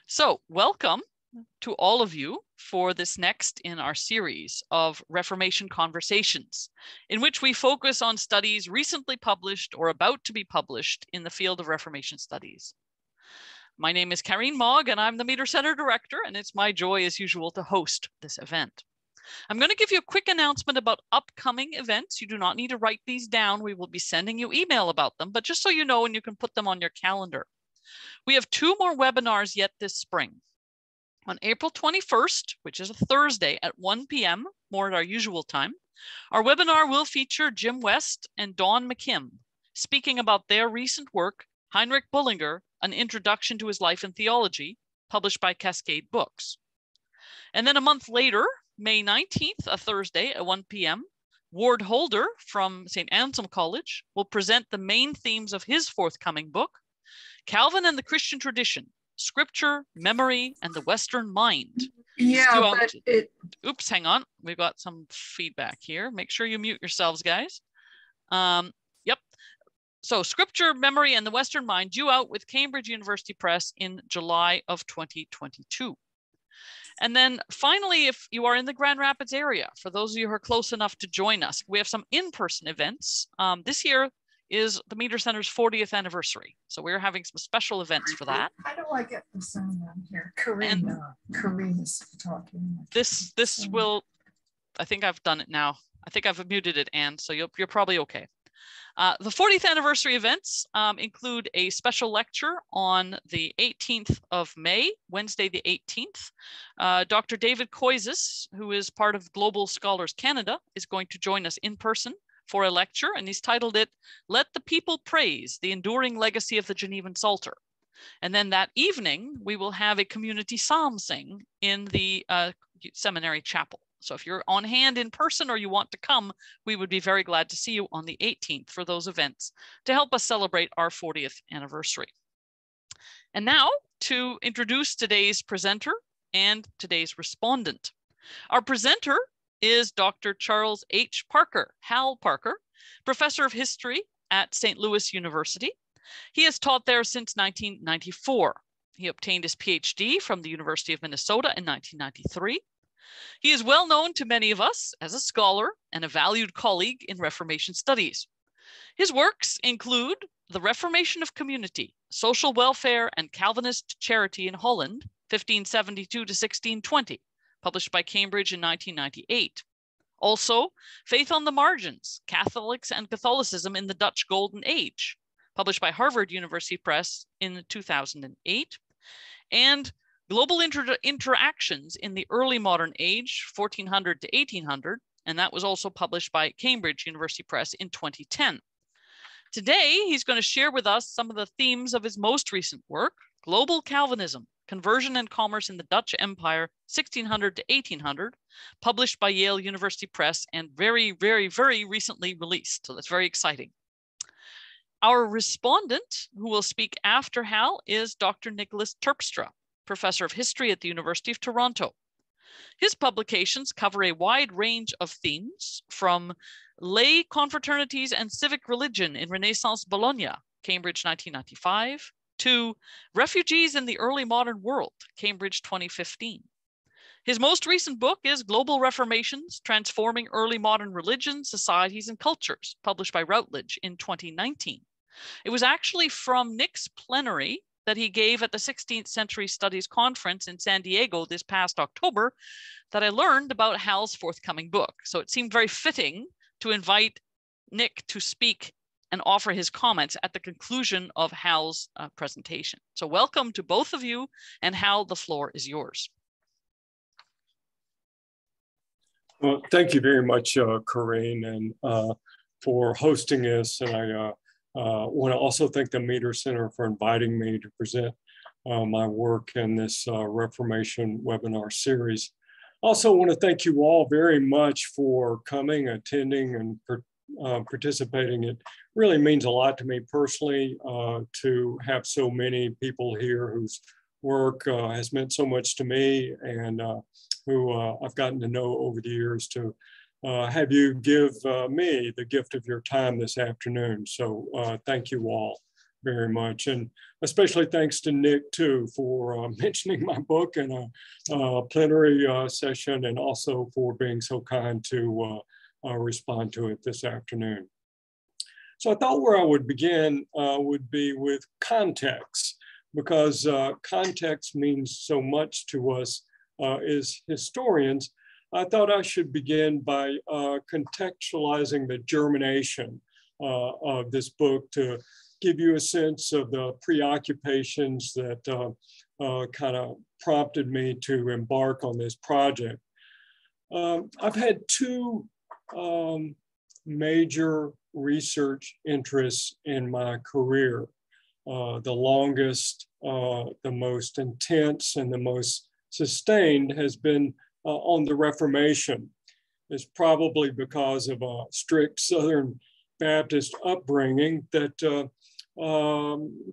So welcome to all of you for this next in our series of Reformation Conversations, in which we focus on studies recently published or about to be published in the field of Reformation studies. My name is Karine Mogg, and I'm the Meter Center Director, and it's my joy, as usual, to host this event. I'm going to give you a quick announcement about upcoming events. You do not need to write these down. We will be sending you email about them, but just so you know, and you can put them on your calendar. We have 2 more webinars yet this spring. On April 21st, which is a Thursday at 1 p.m., more at our usual time, our webinar will feature Jim West and Dawn McKim speaking about their recent work, Heinrich Bullinger, An Introduction to His Life and Theology, published by Cascade Books. And then a month later, May 19th, a Thursday at 1 p.m., Ward Holder from St. Anselm College will present the main themes of his forthcoming book, Calvin and the Christian Tradition, Scripture, Memory, and the Western Mind. Yeah, but Oops, hang on. We've got some feedback here. Make sure you mute yourselves, guys. Yep. So Scripture, Memory, and the Western Mind due out with Cambridge University Press in July of 2022. And then finally, if you are in the Grand Rapids area, for those of you who are close enough to join us, we have some in-person events. This year is the Meter Center's 40th anniversary. So we're having some special events for that. How do I get the sound on here? Karine is talking. This will, I think I've done it now. I think I've muted it, Anne, so you're probably okay. The 40th anniversary events include a special lecture on the 18th of May, Wednesday the 18th. Dr. David Koizis, who is part of Global Scholars Canada, is going to join us in person for a lecture, and he's titled it, Let the People Praise, the Enduring Legacy of the Genevan Psalter. And then that evening, we will have a community psalm sing in the seminary chapel. So if you're on hand in person or you want to come, we would be very glad to see you on the 18th for those events to help us celebrate our 40th anniversary. And now to introduce today's presenter and today's respondent. Our presenter is Dr. Charles H. Parker, Hal Parker, professor of history at St. Louis University. He has taught there since 1994. He obtained his PhD from the University of Minnesota in 1993. He is well known to many of us as a scholar and a valued colleague in Reformation studies. His works include The Reformation of Community, Social Welfare and Calvinist Charity in Holland, 1572 to 1620, published by Cambridge in 1998. Also, Faith on the Margins, Catholics and Catholicism in the Dutch Golden Age, published by Harvard University Press in 2008. And Global Interactions in the Early Modern Age, 1400 to 1800, and that was also published by Cambridge University Press in 2010. Today, he's going to share with us some of the themes of his most recent work, Global Calvinism, Conversion and Commerce in the Dutch Empire, 1600 to 1800, published by Yale University Press and very, very, very recently released. So that's very exciting. Our respondent, who will speak after Hal, is Dr. Nicholas Terpstra, professor of history at the University of Toronto. His publications cover a wide range of themes, from lay confraternities and civic religion in Renaissance Bologna, Cambridge 1995, to refugees in the early modern world, Cambridge 2015. His most recent book is Global Reformations, Transforming Early Modern Religions, Societies, and Cultures, published by Routledge in 2019. It was actually from Nick's plenary that he gave at the 16th Century Studies Conference in San Diego this past October that I learned about Hal's forthcoming book. So it seemed very fitting to invite Nick to speak and offer his comments at the conclusion of Hal's presentation. So welcome to both of you, and Hal, the floor is yours. Well, thank you very much, Karine, and for hosting this. And I want to also thank the Meter Center for inviting me to present my work in this Reformation webinar series. Also want to thank you all very much for coming, attending, and participating. It really means a lot to me personally to have so many people here whose work has meant so much to me, and who I've gotten to know over the years, to have you give me the gift of your time this afternoon. So thank you all very much. And especially thanks to Nick too for mentioning my book in a plenary session, and also for being so kind to respond to it this afternoon. So I thought where I would begin would be with context, because context means so much to us as historians. I thought I should begin by contextualizing the germination of this book to give you a sense of the preoccupations that kind of prompted me to embark on this project. I've had two major research interests in my career. The longest, the most intense, and the most sustained has been on the Reformation. It's probably because of a strict Southern Baptist upbringing that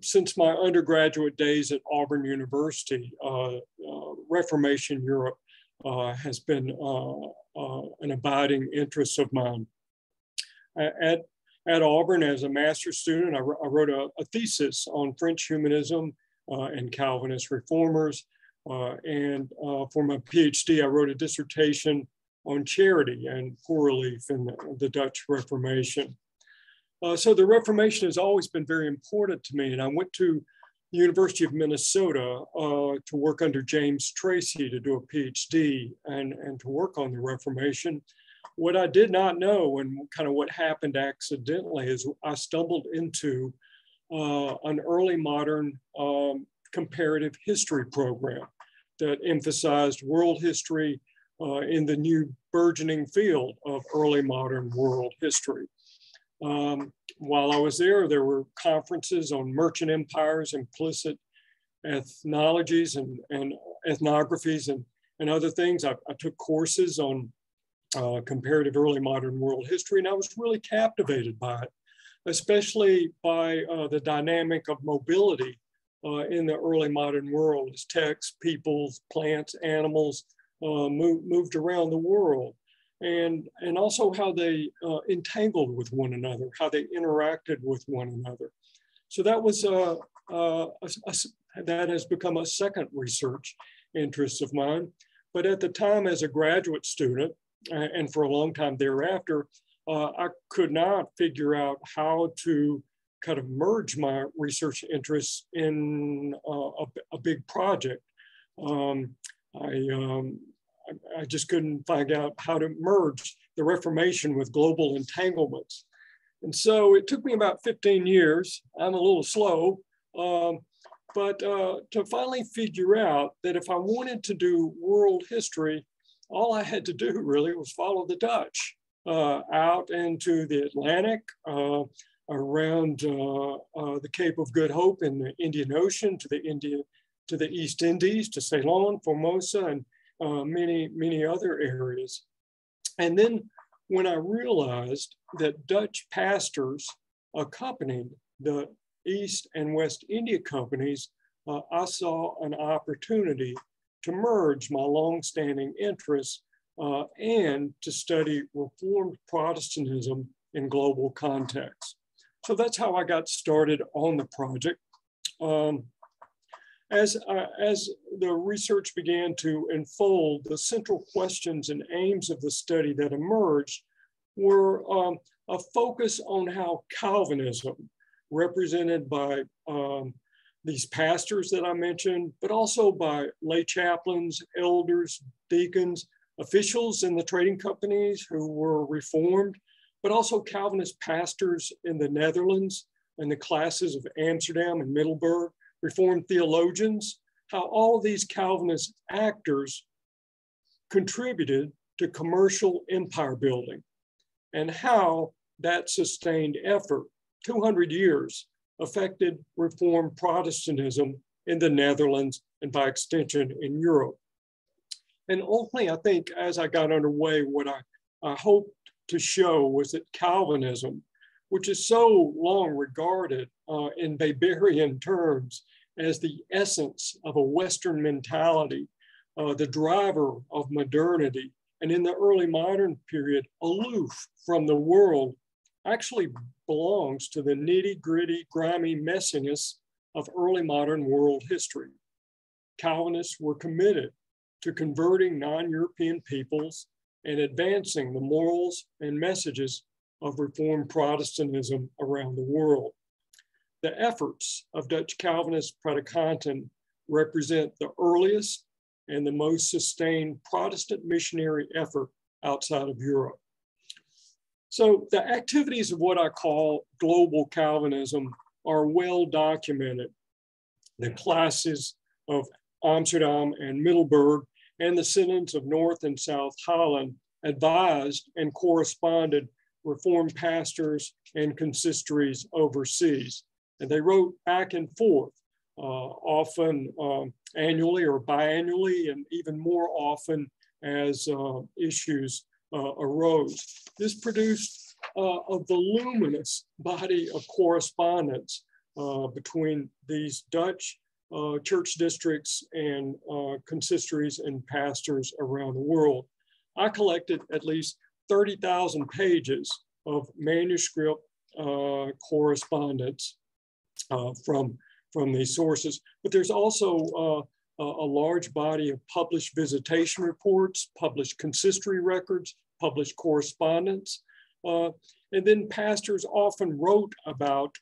since my undergraduate days at Auburn University, Reformation Europe has been an abiding interest of mine. At Auburn, as a master's student, I wrote a thesis on French humanism and Calvinist reformers. And for my PhD, I wrote a dissertation on charity and poor relief in the Dutch Reformation. So the Reformation has always been very important to me. And I went to the University of Minnesota to work under James Tracy to do a PhD and to work on the Reformation. What I did not know, and kind of what happened accidentally, is I stumbled into an early modern comparative history program that emphasized world history in the new burgeoning field of early modern world history. While I was there were conferences on merchant empires, implicit ethnologies and ethnographies and other things. I took courses on comparative early modern world history, and I was really captivated by it, especially by the dynamic of mobility in the early modern world as texts, peoples, plants, animals moved around the world, and also how they entangled with one another, how they interacted with one another. So that was that has become a second research interest of mine. But at the time, as a graduate student, and for a long time thereafter, I could not figure out how to kind of merge my research interests in a big project. I just couldn't find out how to merge the Reformation with global entanglements. And so it took me about 15 years. I'm a little slow, but to finally figure out that if I wanted to do world history, all I had to do really was follow the Dutch out into the Atlantic, around the Cape of Good Hope in the Indian Ocean, to the East Indies, to Ceylon, Formosa, and many other areas. And then when I realized that Dutch pastors accompanied the East and West India companies, I saw an opportunity to merge my longstanding interests and to study Reformed Protestantism in global context. So that's how I got started on the project. As the research began to unfold, the central questions and aims of the study that emerged were a focus on how Calvinism, represented by these pastors that I mentioned, but also by lay chaplains, elders, deacons, officials in the trading companies who were Reformed, but also Calvinist pastors in the Netherlands and the classes of Amsterdam and Middelburg, Reformed theologians, how all of these Calvinist actors contributed to commercial empire building, and how that sustained effort, 200 years, affected Reformed Protestantism in the Netherlands and by extension in Europe. And ultimately, I think as I got underway, what I hoped to show was that Calvinism, which is so long regarded in Weberian terms as the essence of a Western mentality, the driver of modernity, and in the early modern period, aloof from the world, actually belongs to the nitty-gritty, grimy messiness of early modern world history. Calvinists were committed to converting non-European peoples and advancing the morals and messages of Reformed Protestantism around the world. The efforts of Dutch Calvinist predikanten represent the earliest and the most sustained Protestant missionary effort outside of Europe. So the activities of what I call global Calvinism are well documented. The classes of Amsterdam and Middelburg and the synods of North and South Holland advised and corresponded Reformed pastors and consistories overseas. And they wrote back and forth, often annually or biannually, and even more often as issues arose. This produced a voluminous body of correspondence between these Dutch church districts and consistories and pastors around the world. I collected at least 30,000 pages of manuscript correspondence from these sources, but there's also a large body of published visitation reports, published consistory records, published correspondence. And then pastors often wrote about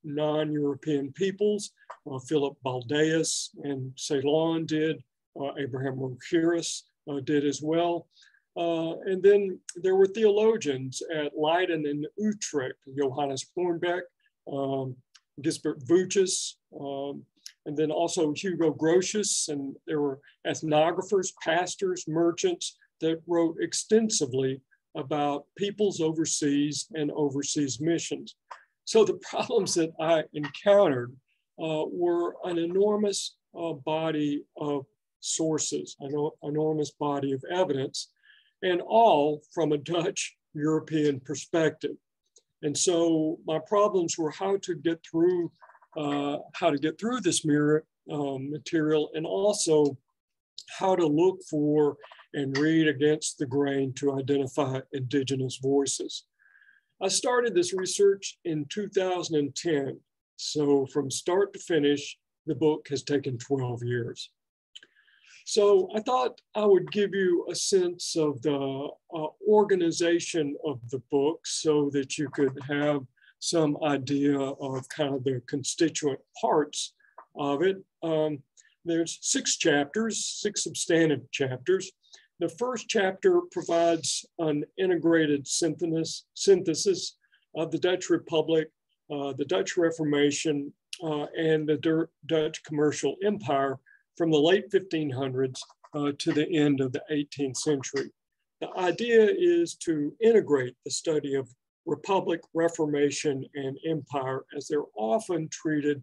non-European peoples. Philip Baldeus and Ceylon did, Abraham Rocheris did as well. And then there were theologians at Leiden and Utrecht, Johannes Hornbeck, Gisbert Vuccis, and then also Hugo Grotius, and there were ethnographers, pastors, merchants that wrote extensively about peoples overseas and overseas missions. So the problems that I encountered were an enormous body of sources, an enormous body of evidence, and all from a Dutch European perspective. And so my problems were how to get through this material, and also how to look for and read against the grain to identify indigenous voices. I started this research in 2010. So from start to finish, the book has taken 12 years. So I thought I would give you a sense of the organization of the book so that you could have some idea of kind of the constituent parts of it. There's 6 chapters, 6 substantive chapters. The first chapter provides an integrated synthesis of the Dutch Republic, the Dutch Reformation, and the Dutch commercial empire from the late 1500s to the end of the 18th century. The idea is to integrate the study of Republic, Reformation, and empire, as they're often treated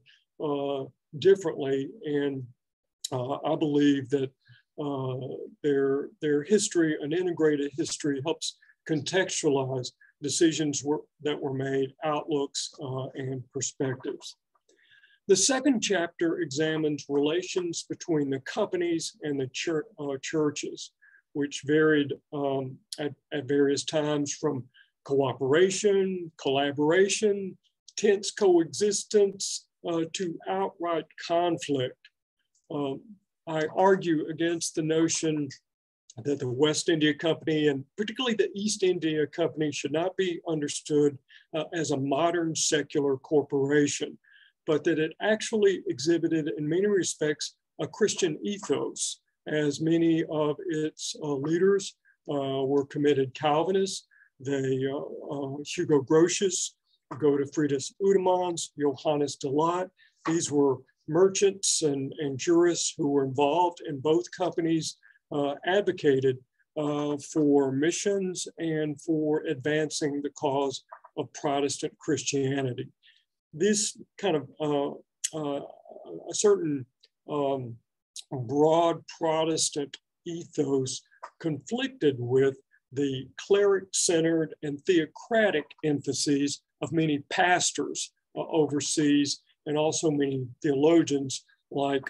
differently. And I believe that their history, an integrated history, helps contextualize decisions that were made, outlooks, and perspectives. The second chapter examines relations between the companies and the churches, which varied at various times from cooperation, collaboration, tense coexistence, to outright conflict. I argue against the notion that the West India Company, and particularly the East India Company, should not be understood as a modern secular corporation, but that it actually exhibited in many respects a Christian ethos, as many of its leaders were committed Calvinists. They, Hugo Grotius, Godefridus Udemans, Johannes de Laat, these were merchants and jurists who were involved in both companies, advocated for missions and for advancing the cause of Protestant Christianity. This kind of a certain broad Protestant ethos conflicted with the cleric-centered and theocratic emphases of many pastors overseas, and also many theologians like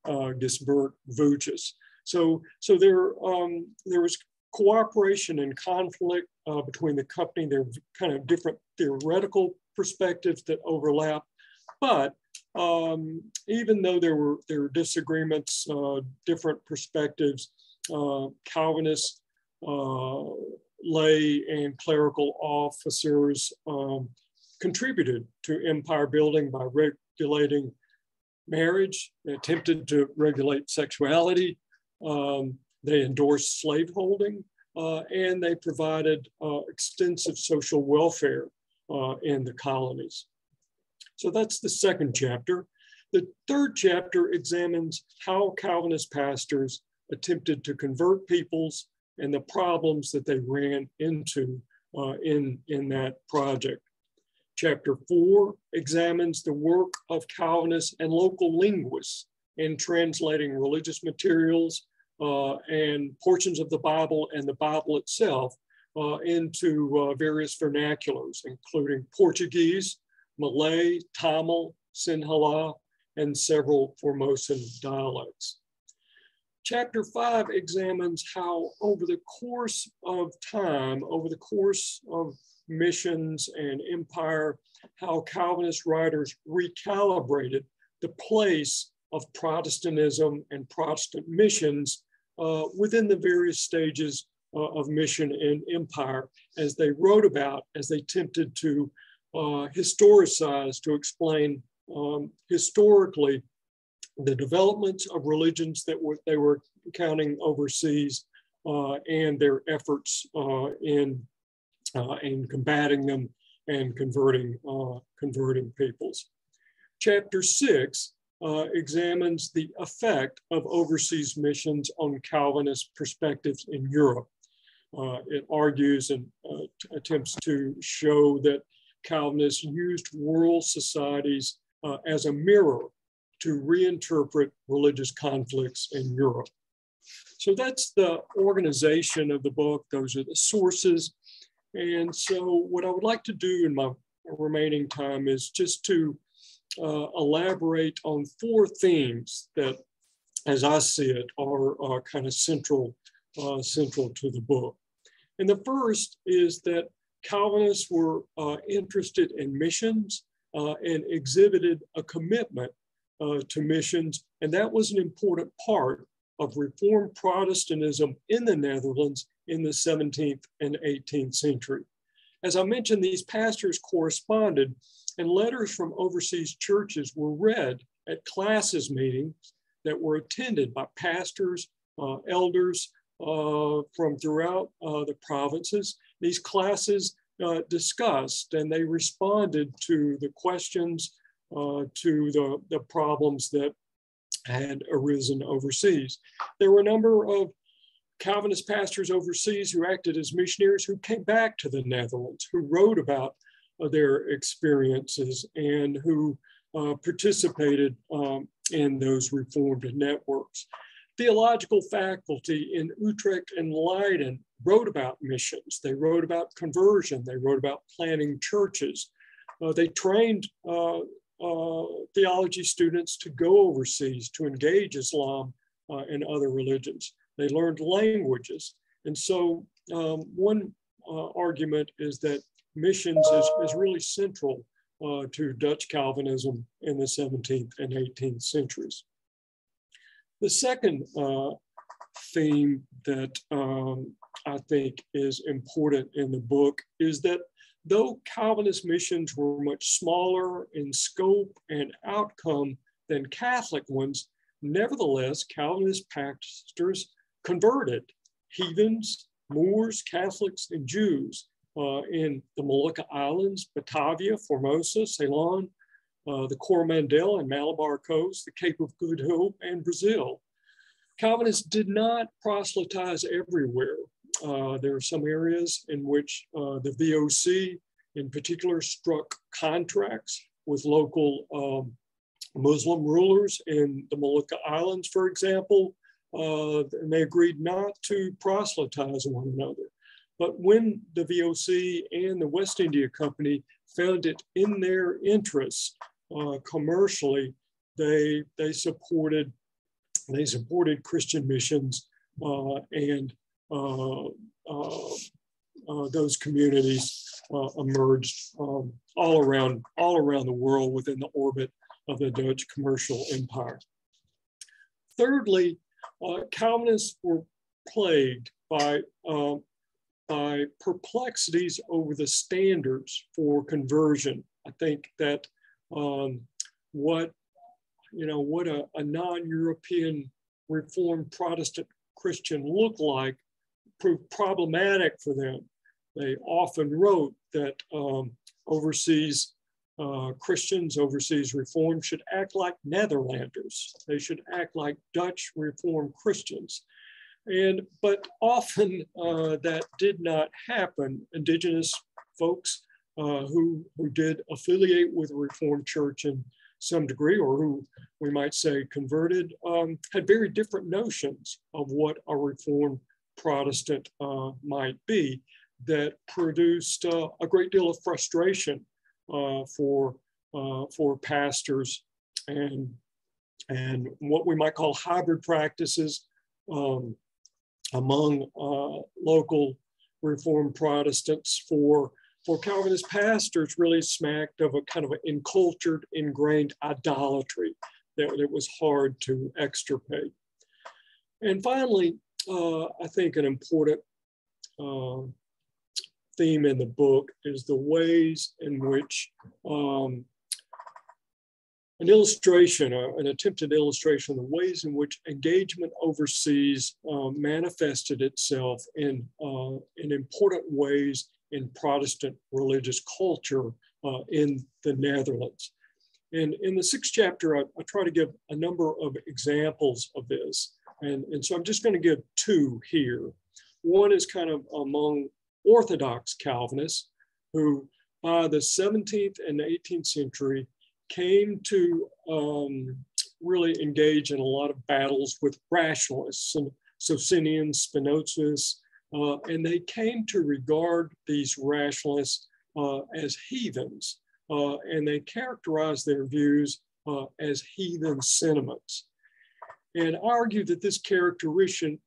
Gisbert Vuccis. So there was cooperation and conflict between the company. There are kind of different theoretical perspectives that overlap, but even though there were disagreements, different perspectives, Calvinist lay and clerical officers contributed to empire building by regulating marriage. They attempted to regulate sexuality. They endorsed slaveholding, and they provided extensive social welfare in the colonies. So that's the second chapter. The third chapter examines how Calvinist pastors attempted to convert peoples and the problems that they ran into in that project. Chapter 4 examines the work of Calvinists and local linguists in translating religious materials and portions of the Bible and the Bible itself into various vernaculars, including Portuguese, Malay, Tamil, Sinhala, and several Formosan dialects. Chapter 5 examines how over the course of time, over the course of missions and empire, how Calvinist writers recalibrated the place of Protestantism and Protestant missions within the various stages of mission and empire as they wrote about, as they attempted to historicize, to explain historically the developments of religions that they were encountering overseas and their efforts in combating them and converting peoples. Chapter 6 examines the effect of overseas missions on Calvinist perspectives in Europe. It argues and attempts to show that Calvinists used world societies as a mirror to reinterpret religious conflicts in Europe. So that's the organization of the book. Those are the sources. And so what I would like to do in my remaining time is just to elaborate on 4 themes that, as I see it, are kind of central to the book. And the first is that Calvinists were interested in missions and exhibited a commitment to missions. And that was an important part of Reformed Protestantism in the Netherlands in the 17th and 18th century. As I mentioned, these pastors corresponded, and letters from overseas churches were read at classes meetings that were attended by pastors, elders from throughout the provinces. These classes discussed and they responded to the questions, to the problems that had arisen overseas. There were a number of Calvinist pastors overseas who acted as missionaries who came back to the Netherlands, who wrote about their experiences and who participated in those Reformed networks. Theological faculty in Utrecht and Leiden wrote about missions. They wrote about conversion. They wrote about planting churches. They trained theology students to go overseas to engage Islam and other religions. They learned languages. And so one argument is that missions is really central to Dutch Calvinism in the 17th and 18th centuries. The second theme that I think is important in the book is that though Calvinist missions were much smaller in scope and outcome than Catholic ones, nevertheless, Calvinist pastors converted heathens, Moors, Catholics, and Jews in the Molucca Islands, Batavia, Formosa, Ceylon, the Coromandel and Malabar Coast, the Cape of Good Hope, and Brazil. Calvinists did not proselytize everywhere. There are some areas in which the VOC in particular struck contracts with local Muslim rulers in the Molucca Islands, for example, and they agreed not to proselytize one another. But when the VOC and the West India Company found it in their interests commercially, they supported Christian missions and those communities emerged all around the world within the orbit of the Dutch commercial empire. Thirdly, Calvinists were plagued by perplexities over the standards for conversion. I think that what a non-European Reformed Protestant Christian looked like proved problematic for them. They often wrote that overseas Christians, overseas Reformed should act like Netherlanders. They should act like Dutch Reformed Christians. But often that did not happen. Indigenous folks who did affiliate with the Reformed Church in some degree, or who we might say converted, had very different notions of what a Reformed Protestant might be, that produced a great deal of frustration for pastors and what we might call hybrid practices among local Reformed Protestants for Calvinist pastors really smacked of a kind of an encultured, ingrained idolatry that it was hard to extirpate. And finally, I think an important theme in the book is the ways in which an attempted illustration of the ways in which engagement overseas manifested itself in important ways in Protestant religious culture in the Netherlands. And in the 6th chapter, I try to give a number of examples of this. And so I'm just going to give 2 here. One is kind of among Orthodox Calvinists who by the 17th and 18th century came to really engage in a lot of battles with rationalists, and Socinians, Spinozas, and they came to regard these rationalists as heathens, and they characterized their views as heathen sentiments. And argue that this characterization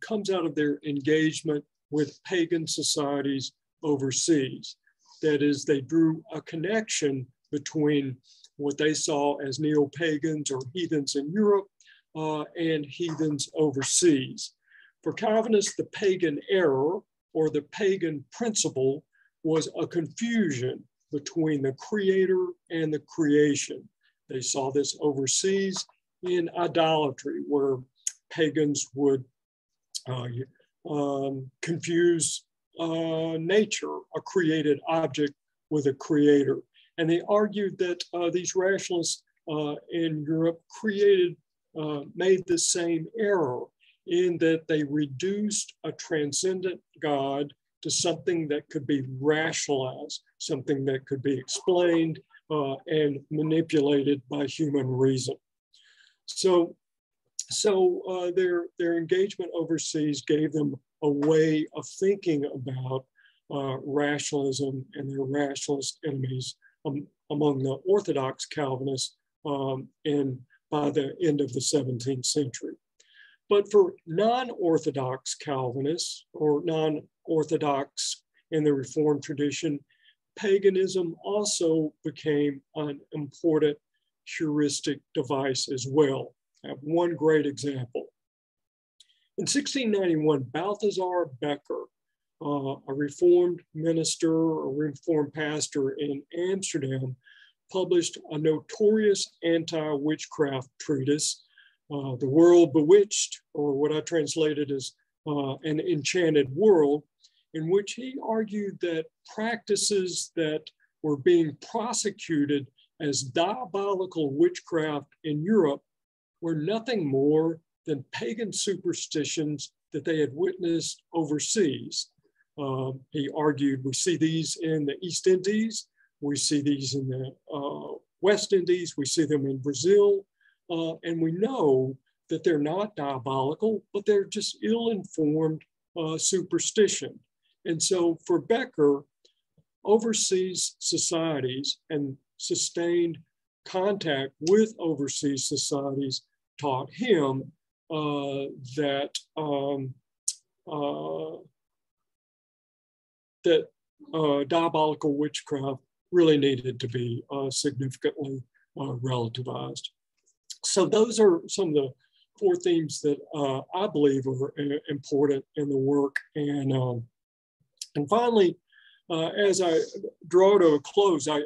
comes out of their engagement with pagan societies overseas. That is, they drew a connection between what they saw as neo-pagans or heathens in Europe and heathens overseas. For Calvinists, the pagan error or the pagan principle was a confusion between the creator and the creation. They saw this overseas in idolatry, where pagans would confuse nature, a created object, with a creator. And they argued that these rationalists in Europe made the same error in that they reduced a transcendent God to something that could be rationalized, something that could be explained and manipulated by human reason. So their engagement overseas gave them a way of thinking about rationalism and their rationalist enemies among the Orthodox Calvinists by the end of the 17th century. But for non-Orthodox Calvinists or non-Orthodox in the Reformed tradition, paganism also became an important heuristic device as well. I have one great example. In 1691, Balthasar Bekker, a Reformed minister, a Reformed pastor in Amsterdam, published a notorious anti-witchcraft treatise, The World Bewitched, or what I translated as An Enchanted World, in which he argued that practices that were being prosecuted as diabolical witchcraft in Europe were nothing more than pagan superstitions that they had witnessed overseas. He argued, we see these in the East Indies, we see these in the West Indies, we see them in Brazil, and we know that they're not diabolical, but they're just ill-informed superstition. And so for Bekker, overseas societies and sustained contact with overseas societies taught him that that diabolical witchcraft really needed to be significantly relativized. So those are some of the 4 themes that I believe are important in the work. And finally, as I draw to a close, I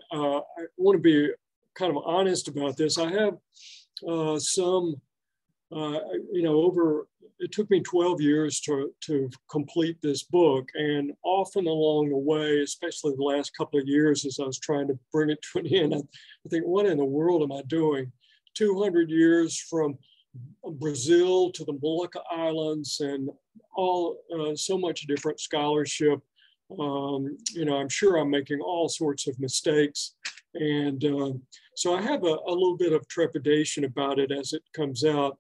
want to be kind of honest about this. I have it took me 12 years to complete this book. And often along the way, especially the last couple of years, as I was trying to bring it to an end, I think, what in the world am I doing? 200 years from Brazil to the Molucca Islands and all so much different scholarship. I'm sure I'm making all sorts of mistakes. And so I have a little bit of trepidation about it as it comes out.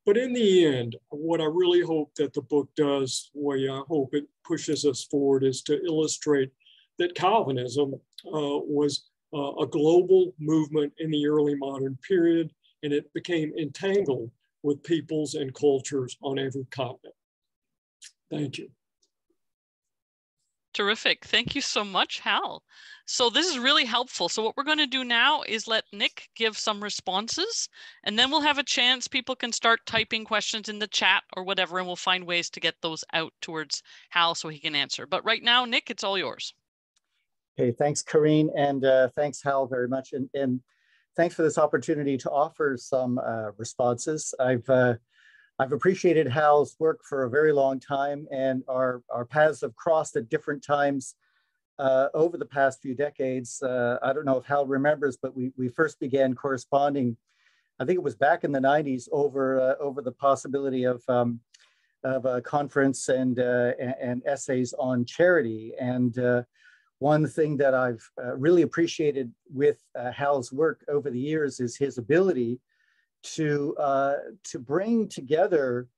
But in the end, what I really hope that the book does, the way I hope it pushes us forward, is to illustrate that Calvinism was a global movement in the early modern period, and it became entangled with peoples and cultures on every continent. Thank you. Terrific. Thank you so much, Hal. So this is really helpful. So what we're going to do now is let Nick give some responses, and then we'll have a chance. People can start typing questions in the chat or whatever, and we'll find ways to get those out towards Hal so he can answer. But right now, Nick, it's all yours. Okay, thanks, Corrine, and thanks, Hal, very much. And thanks for this opportunity to offer some responses. I've appreciated Hal's work for a very long time, and our paths have crossed at different times over the past few decades. I don't know if Hal remembers, but we first began corresponding, I think it was back in the 90s, over the possibility of a conference and essays on charity. And one thing that I've really appreciated with Hal's work over the years is his ability to bring together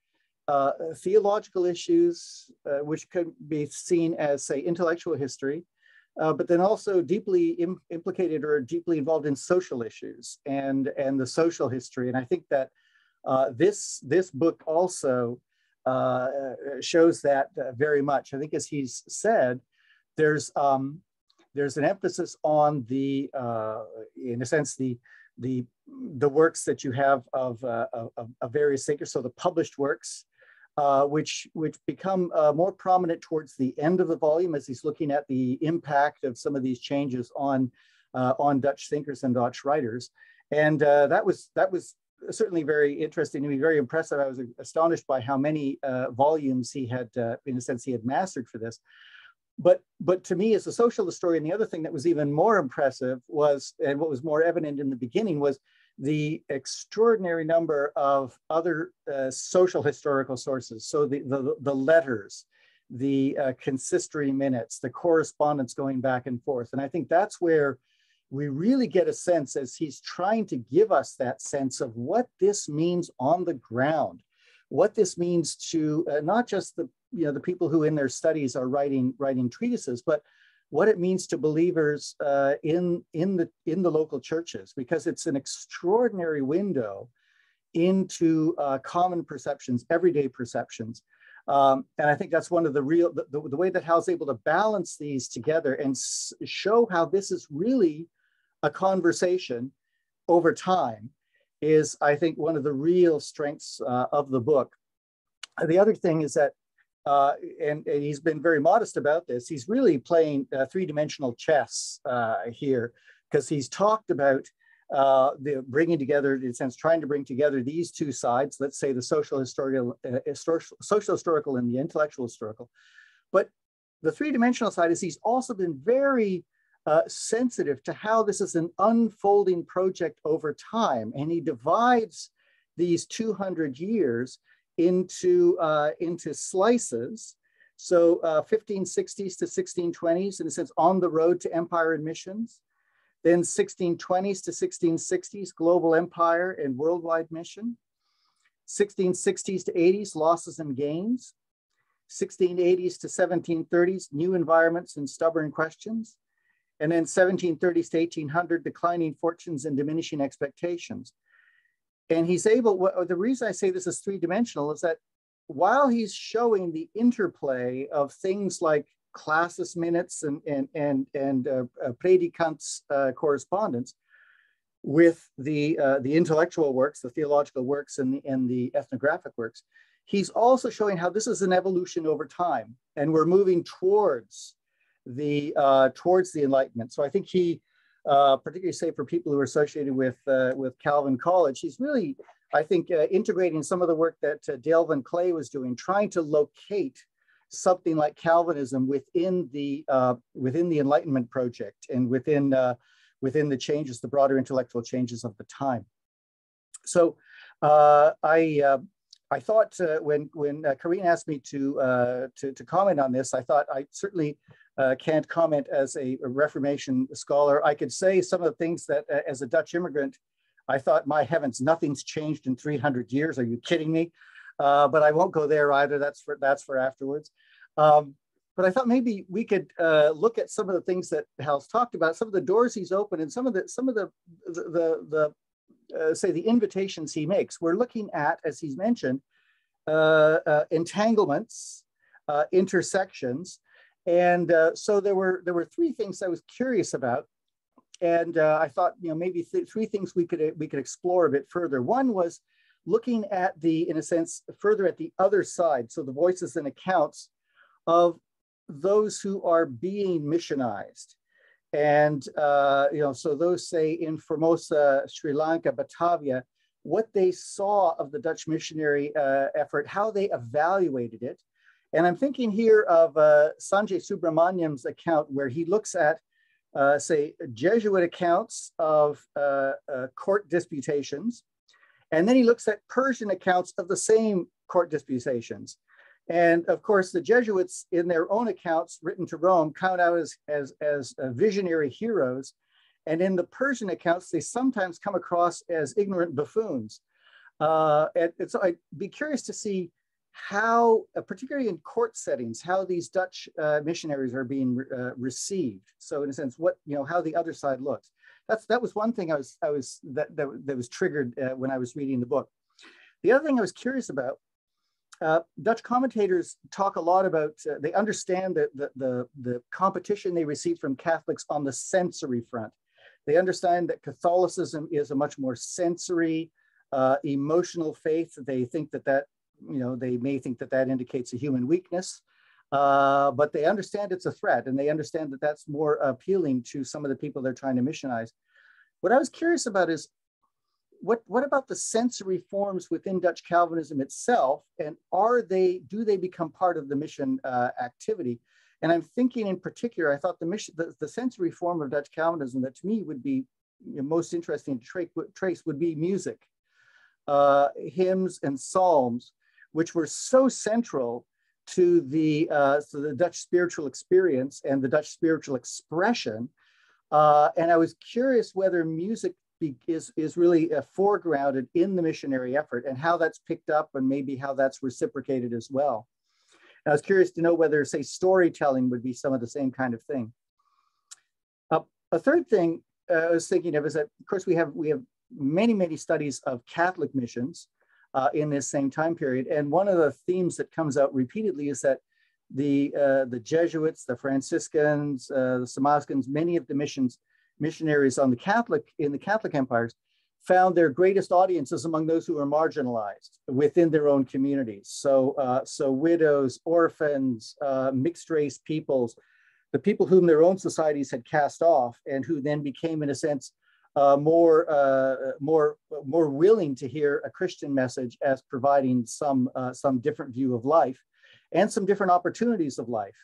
theological issues, which could be seen as, say, intellectual history, but then also deeply implicated or deeply involved in social issues and the social history. And I think that this book also shows that very much. I think, as he's said, there's an emphasis on the, in a sense, the works that you have of various thinkers, so the published works, which become more prominent towards the end of the volume as he's looking at the impact of some of these changes on Dutch thinkers and Dutch writers. And that was certainly very interesting to me, very impressive. I was astonished by how many volumes he had, in a sense, he had mastered for this. But to me, as a social historian, the other thing that was even more impressive was, and what was more evident in the beginning, was the extraordinary number of other social historical sources. So the letters, the consistory minutes, the correspondence going back and forth. And I think that's where we really get a sense, as he's trying to give us that sense of what this means on the ground, what this means to not just the people who in their studies are writing treatises, but what it means to believers in the local churches, because it's an extraordinary window into common perceptions, everyday perceptions. And I think that's one of the way that Hal's able to balance these together and show how this is really a conversation over time is, I think, one of the real strengths of the book. The other thing is that, and he's been very modest about this, he's really playing three-dimensional chess here, because he's talked about the bringing together, in a sense, trying to bring together these two sides, let's say the social historical and the intellectual historical. But the three-dimensional side is he's also been very sensitive to how this is an unfolding project over time. And he divides these 200 years into slices. So 1560s to 1620s, in a sense, on the road to empire and missions. Then 1620s to 1660s, global empire and worldwide mission. 1660s to 80s, losses and gains. 1680s to 1730s, new environments and stubborn questions. And then 1730s to 1800, declining fortunes and diminishing expectations. And he's able, the reason I say this is three-dimensional is that while he's showing the interplay of things like classis minutes and predikants correspondence with the intellectual works, the theological works, and the ethnographic works, he's also showing how this is an evolution over time, and we're moving towards the Enlightenment. So I think he, particularly say for people who are associated with Calvin College, he's really, I think, integrating some of the work that Delvin Clay was doing, trying to locate something like Calvinism within the Enlightenment project and within the changes, the broader intellectual changes of the time. So I thought when Corinne asked me to comment on this, I thought I certainly can't comment as a Reformation scholar. I could say some of the things that as a Dutch immigrant, I thought, my heavens, nothing's changed in 300 years. Are you kidding me? But I won't go there either. That's for afterwards. But I thought maybe we could look at some of the things that Hal's talked about, some of the doors he's opened, and some of the say the invitations he makes. We're looking at, as he's mentioned, entanglements, intersections, and so there were three things I was curious about, and I thought, maybe three things we could explore a bit further. One was looking at in a sense, further at the other side, so the voices and accounts of those who are being missionized. And, so those, say, in Formosa, Sri Lanka, Batavia, what they saw of the Dutch missionary effort, how they evaluated it. And I'm thinking here of Sanjay Subramaniam's account, where he looks at, say, Jesuit accounts of court disputations, and then he looks at Persian accounts of the same court disputations. And of course, the Jesuits, in their own accounts written to Rome, count out as visionary heroes. And in the Persian accounts, they sometimes come across as ignorant buffoons. And so I'd be curious to see how, particularly in court settings, how these Dutch missionaries are being received. So in a sense, how the other side looks. That was one thing that was triggered when I was reading the book. The other thing I was curious about, Dutch commentators talk a lot about, they understand the competition they receive from Catholics on the sensory front. They understand that Catholicism is a much more sensory, emotional faith. They think that they may think that indicates a human weakness, but they understand it's a threat, and they understand that that's more appealing to some of the people they're trying to missionize. What I was curious about is, what about the sensory forms within Dutch Calvinism itself, and do they become part of the mission activity? And I'm thinking in particular, I thought the sensory form of Dutch Calvinism that to me would be most interesting to trace would be music, hymns and psalms, which were so central to the Dutch spiritual experience and the Dutch spiritual expression. And I was curious whether music is really foregrounded in the missionary effort, and how that's picked up, and maybe how that's reciprocated as well. And I was curious to know whether, say, storytelling would be some of the same kind of thing. A third thing I was thinking of is that, of course, we have many studies of Catholic missions in this same time period, and one of the themes that comes out repeatedly is that the Jesuits, the Franciscans, the Samarcans, many of the missionaries in the Catholic empires found their greatest audiences among those who are marginalized within their own communities. So widows, orphans, mixed race peoples, the people whom their own societies had cast off, and who then became, in a sense, more willing to hear a Christian message as providing some different view of life and some different opportunities of life.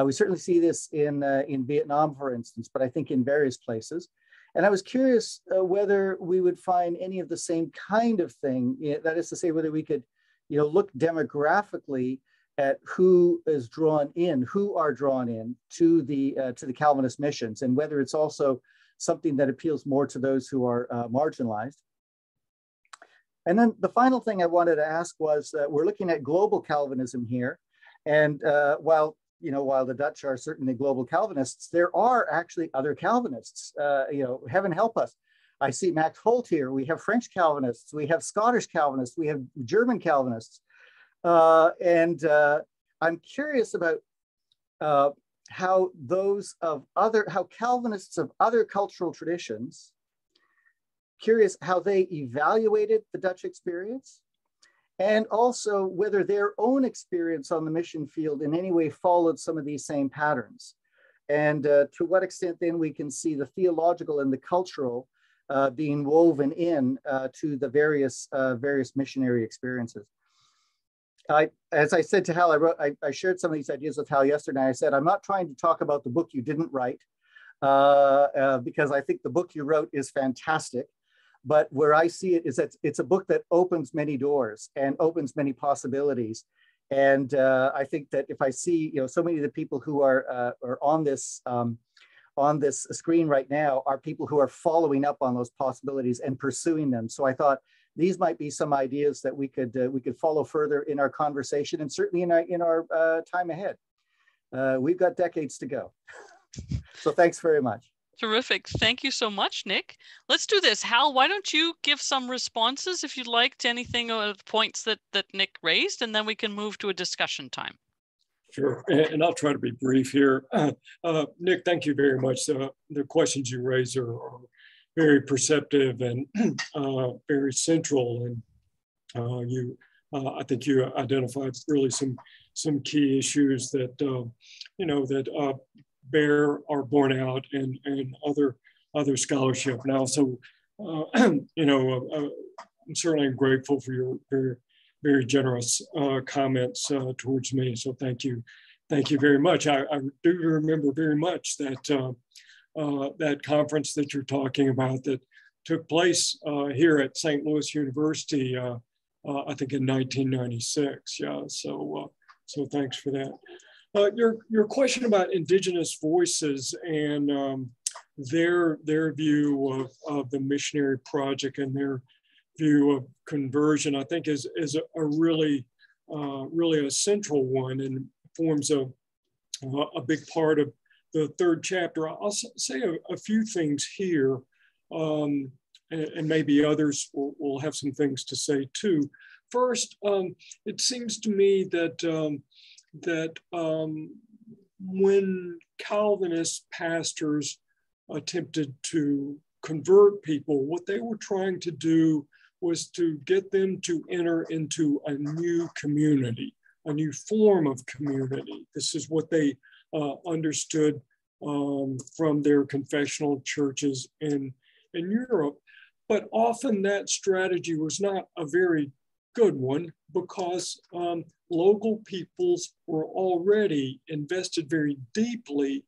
We certainly see this in Vietnam, for instance, but I think in various places. And I was curious whether we would find any of the same kind of thing. That is to say, whether we could, look demographically at who are drawn in to the Calvinist missions, and whether it's also something that appeals more to those who are marginalized. And then the final thing I wanted to ask was, we're looking at global Calvinism here, and while the Dutch are certainly global Calvinists, there are actually other Calvinists. Heaven help us. I see Max Holt here. We have French Calvinists. We have Scottish Calvinists. We have German Calvinists. I'm curious about how Calvinists of other cultural traditions, curious how they evaluated the Dutch experience, and also whether their own experience on the mission field in any way followed some of these same patterns. And to what extent then we can see the theological and the cultural being woven in to the various missionary experiences. As I said to Hal, I shared some of these ideas with Hal yesterday. I said, I'm not trying to talk about the book you didn't write, because I think the book you wrote is fantastic. But where I see it is that it's a book that opens many doors and opens many possibilities. And I think that if I see, so many of the people who are on this screen right now are people who are following up on those possibilities and pursuing them. So I thought these might be some ideas that we could follow further in our conversation, and certainly in our time ahead. We've got decades to go. So thanks very much. Terrific. Thank you so much, Nick. Let's do this. Hal, why don't you give some responses, if you'd like, to anything of the points that Nick raised, and then we can move to a discussion time. Sure, and I'll try to be brief here. Nick, thank you very much. The questions you raised are very perceptive and very central, and I think you identified really some key issues that are borne out in other scholarship. And also, I'm certainly grateful for your very generous comments towards me. So thank you very much. I do remember very much that that conference that you're talking about that took place here at St. Louis University, I think in 1996. Yeah, so thanks for that. Your question about Indigenous voices and their view of the missionary project and their view of conversion, I think is a really a central one, and forms a big part of the third chapter. I'll say a few things here, and maybe others will have some things to say too. First, it seems to me that when Calvinist pastors attempted to convert people, what they were trying to do was to get them to enter into a new community, a new form of community. This is what they understood from their confessional churches in Europe. But often that strategy was not a very good one, because local peoples were already invested very deeply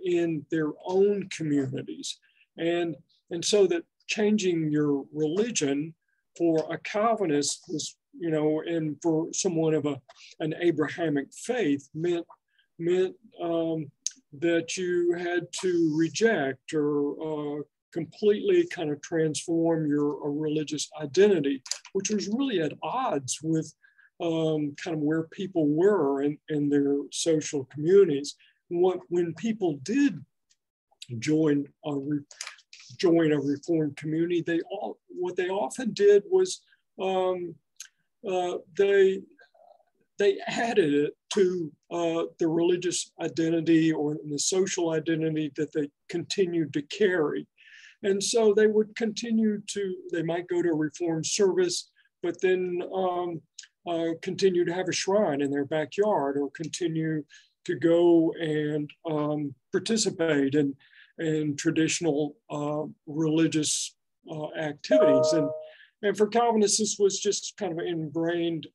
in their own communities. And so that changing your religion for a Calvinist was, and for someone of an Abrahamic faith meant that you had to reject or completely kind of transform your religious identity, which was really at odds with kind of where people were in their social communities. When people did join a Reformed community, what they often did was they added it to the religious identity or the social identity that they continued to carry. And so they would they might go to a Reformed service, but then continue to have a shrine in their backyard, or continue to go and participate in traditional religious activities. And for Calvinists, this was just kind of ingrained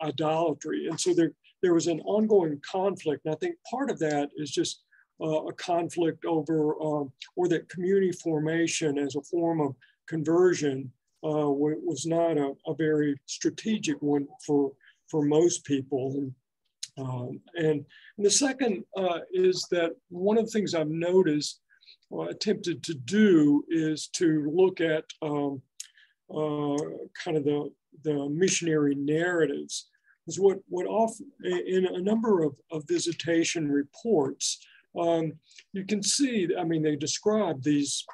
idolatry. And so there was an ongoing conflict. And I think part of that is just a conflict over, or that community formation as a form of conversion was not a very strategic one for most people. And the second is that one of the things I've noticed, attempted to do, is to look at kind of the missionary narratives. Is what often in a number of visitation reports, you can see, I mean, they describe these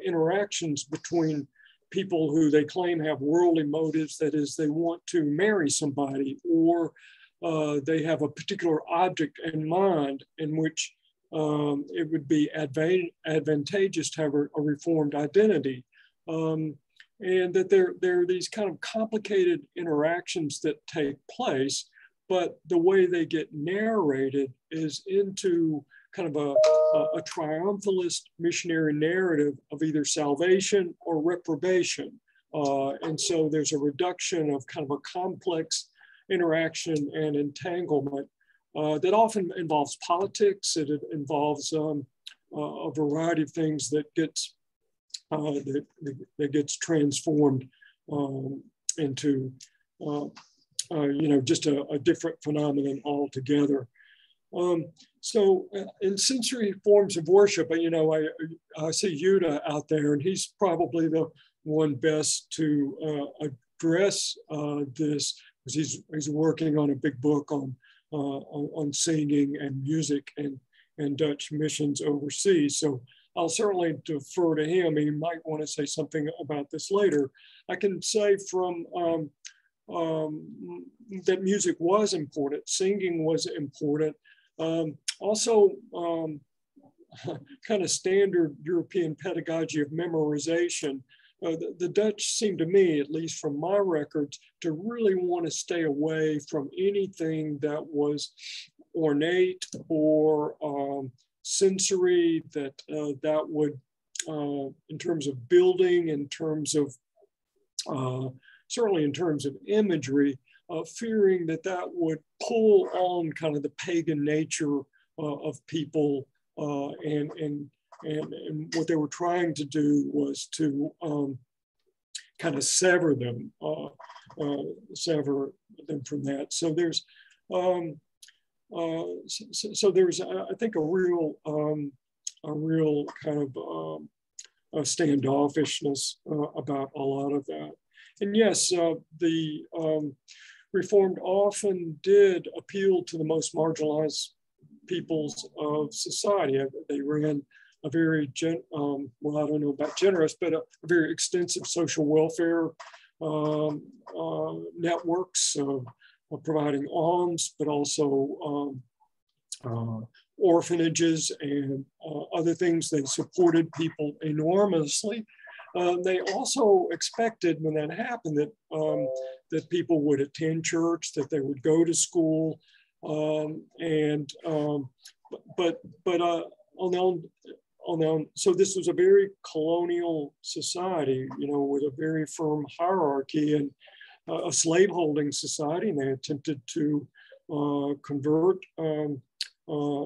interactions between people who they claim have worldly motives, that is, they want to marry somebody, or they have a particular object in mind in which it would be advantageous to have a Reformed identity. And that there are these kind of complicated interactions that take place, but the way they get narrated is into kind of a triumphalist missionary narrative of either salvation or reprobation. And so there's a reduction of kind of a complex interaction and entanglement that often involves politics. It involves a variety of things that gets transformed into just a different phenomenon altogether. So in sensory forms of worship, I see Yuta out there, and he's probably the one best to address this, because he's working on a big book on singing and music and Dutch missions overseas. So I'll certainly defer to him. He might want to say something about this later. I can say from that music was important, singing was important. Also, kind of standard European pedagogy of memorization. The Dutch seem to me, at least from my records, to really want to stay away from anything that was ornate or sensory, that would, in terms of building, in terms of, certainly in terms of imagery, fearing that would pull on kind of the pagan nature of people, and what they were trying to do was to kind of sever them from that. So there's I think a real kind of standoffishness about a lot of that. And yes, the Reformed often did appeal to the most marginalized peoples of society. They ran a very, well, I don't know about generous, but a very extensive social welfare networks of providing alms, but also orphanages and other things. They supported people enormously. They also expected, when that happened, that people would attend church, that they would go to school, so this was a very colonial society, with a very firm hierarchy, and a slaveholding society, and they attempted to convert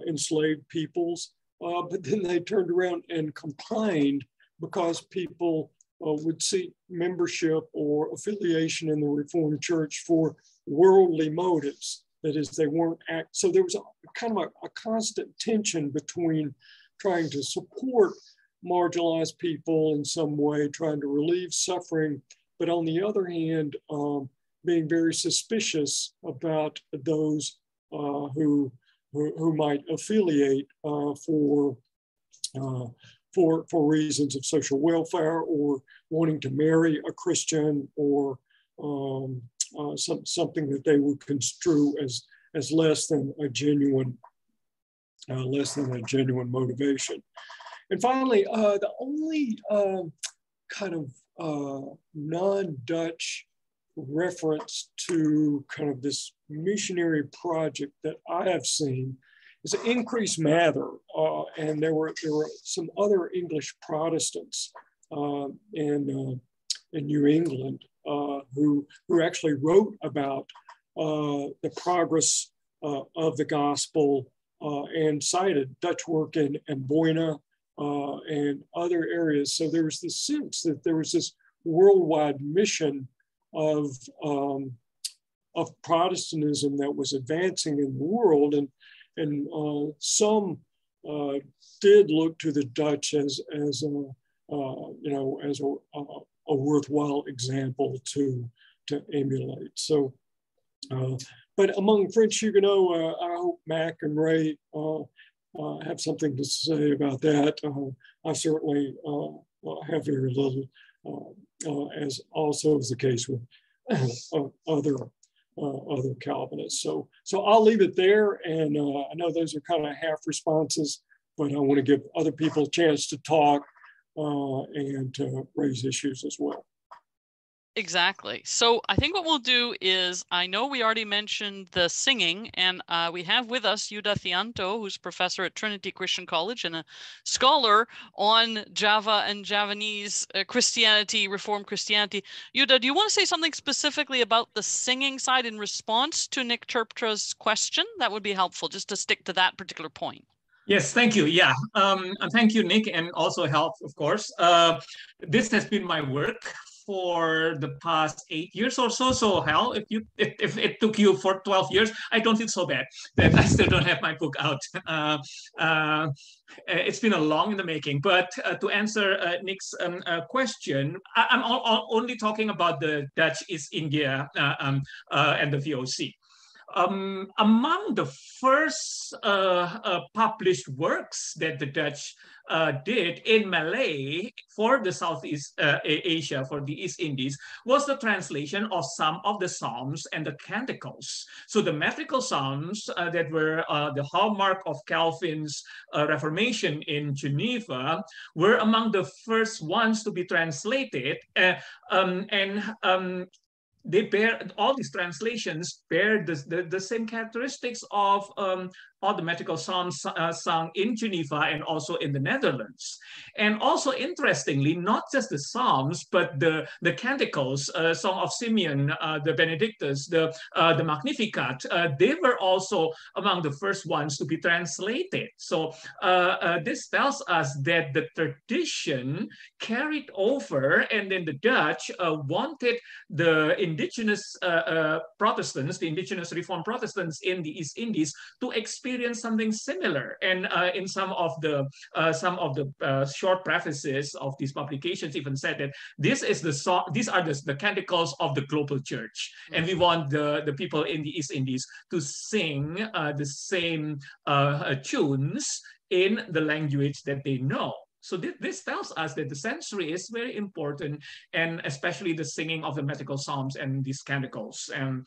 enslaved peoples, but then they turned around and complained because people would seek membership or affiliation in the Reformed Church for worldly motives. That is, they weren't so there was a kind of a constant tension between trying to support marginalized people in some way, trying to relieve suffering, but on the other hand, being very suspicious about those who might affiliate for reasons of social welfare, or wanting to marry a Christian, or something that they would construe as less than a genuine motivation. And finally, the only kind of non-Dutch reference to kind of this missionary project that I have seen is Increase Mather, and there were some other English Protestants in New England who actually wrote about the progress of the gospel and cited Dutch work in Amboina and other areas. So there was this sense that there was this worldwide mission of Protestantism that was advancing in the world, and some did look to the Dutch as a worthwhile example to emulate. So, but among French Huguenots, I hope Mac and Ray have something to say about that. I certainly have very little as also is the case with other Calvinists. So I'll leave it there. And I know those are kind of half responses, but I want to give other people a chance to talk and to raise issues as well. Exactly. So I think what we'll do is, I know we already mentioned the singing, and we have with us Yuda Thianto, who's professor at Trinity Christian College and a scholar on Java and Javanese Christianity, Reformed Christianity. Yuda, do you want to say something specifically about the singing side in response to Nick Terpstra's question? That would be helpful, just to stick to that particular point. Yes, thank you. Yeah, thank you, Nick, and also help, of course. This has been my work for the past 8 years or so. So Hal, if it took you for 12 years, I don't feel so bad that I still don't have my book out. It's been a long in the making. But to answer Nick's question, I'm only talking about the Dutch East India and the VOC. Among the first published works that the Dutch did in Malay for the Southeast Asia, for the East Indies, was the translation of some of the Psalms and the Canticles. So the metrical Psalms that were the hallmark of Calvin's Reformation in Geneva were among the first ones to be translated, they bear, all these translations bear the same characteristics of all the metrical psalms sung in Geneva and also in the Netherlands. And also interestingly, not just the psalms, but the canticles, Song of Simeon, the Benedictus, the Magnificat, they were also among the first ones to be translated. So this tells us that the tradition carried over, and then the Dutch wanted the indigenous Protestants, the indigenous Reformed Protestants in the East Indies to experience something similar. And in some of the short prefaces of these publications even said that these are the canticles of the global church, and we want the people in the East Indies to sing the same tunes in the language that they know. So this tells us that the sensory is very important, and especially the singing of the metrical psalms and these canticles. And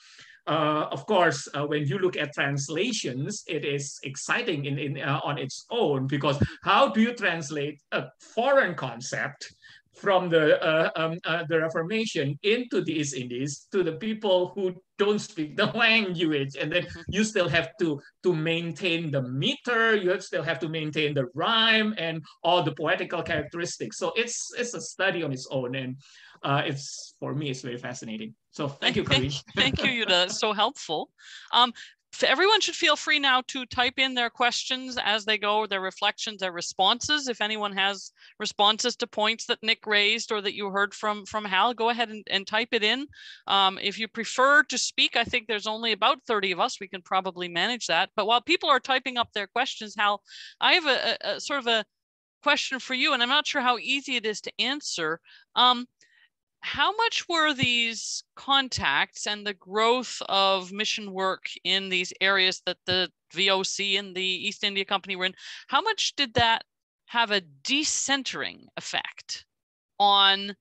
of course, when you look at translations, it is exciting on its own, because how do you translate a foreign concept from the Reformation into the East Indies to the people who don't speak the language? And then you still have to maintain the meter, you still have to maintain the rhyme and all the poetical characteristics. So it's a study on its own, and for me, it's very fascinating. So thank you, Corinne. Thank you, Yuda. So helpful. Everyone should feel free now to type in their questions as they go, their reflections, their responses. If anyone has responses to points that Nick raised or that you heard from Hal, go ahead and type it in. If you prefer to speak, I think there's only about 30 of us. We can probably manage that. But while people are typing up their questions, Hal, I have a sort of a question for you, and I'm not sure how easy it is to answer. How much were these contacts and the growth of mission work in these areas that the VOC and the East India Company were in, how much did that have a decentering effect on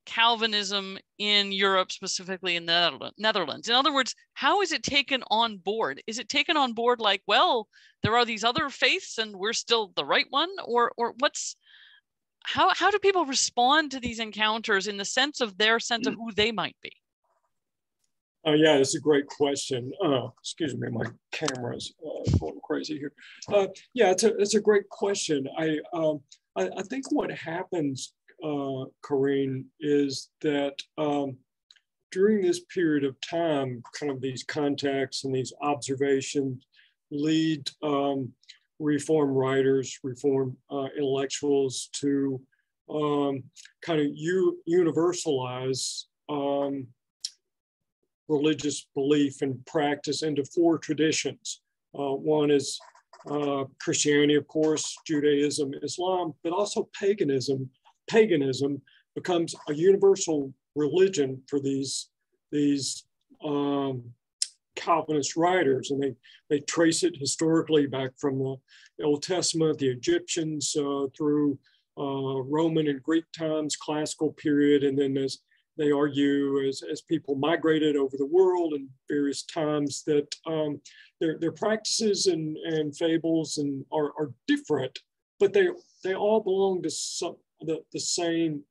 Calvinism in Europe, specifically in the Netherlands? In other words, how is it taken on board? Is it taken on board like, well, there are these other faiths and we're still the right one? Or what's... How do people respond to these encounters in the sense of their sense of who they might be? Yeah, it's a great question. Excuse me, my camera's going crazy here. Yeah, it's a great question. I think what happens, Corinne, is that during this period of time, kind of these contacts and these observations lead Reform writers, Reform intellectuals to kind of universalize religious belief and practice into four traditions. One is Christianity, of course, Judaism, Islam, but also paganism. Paganism becomes a universal religion for these Calvinist writers, and they trace it historically back from the Old Testament, the Egyptians, through Roman and Greek times, classical period, and then as they argue as people migrated over the world in various times that their practices and fables are different, but they all belong to the same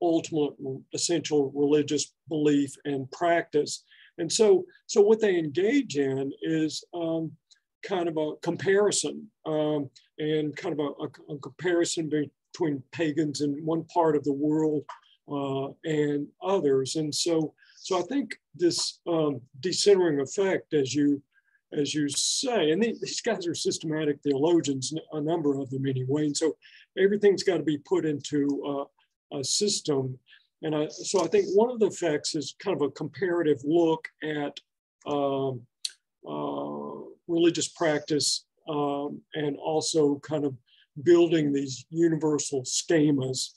ultimate essential religious belief and practice. And so what they engage in is kind of a comparison and kind of a comparison between pagans in one part of the world and others. And so I think this decentering effect, as you say, and these guys are systematic theologians, a number of them anyway, and so everything's got to be put into a system. And so I think one of the effects is kind of a comparative look at religious practice and also kind of building these universal schemas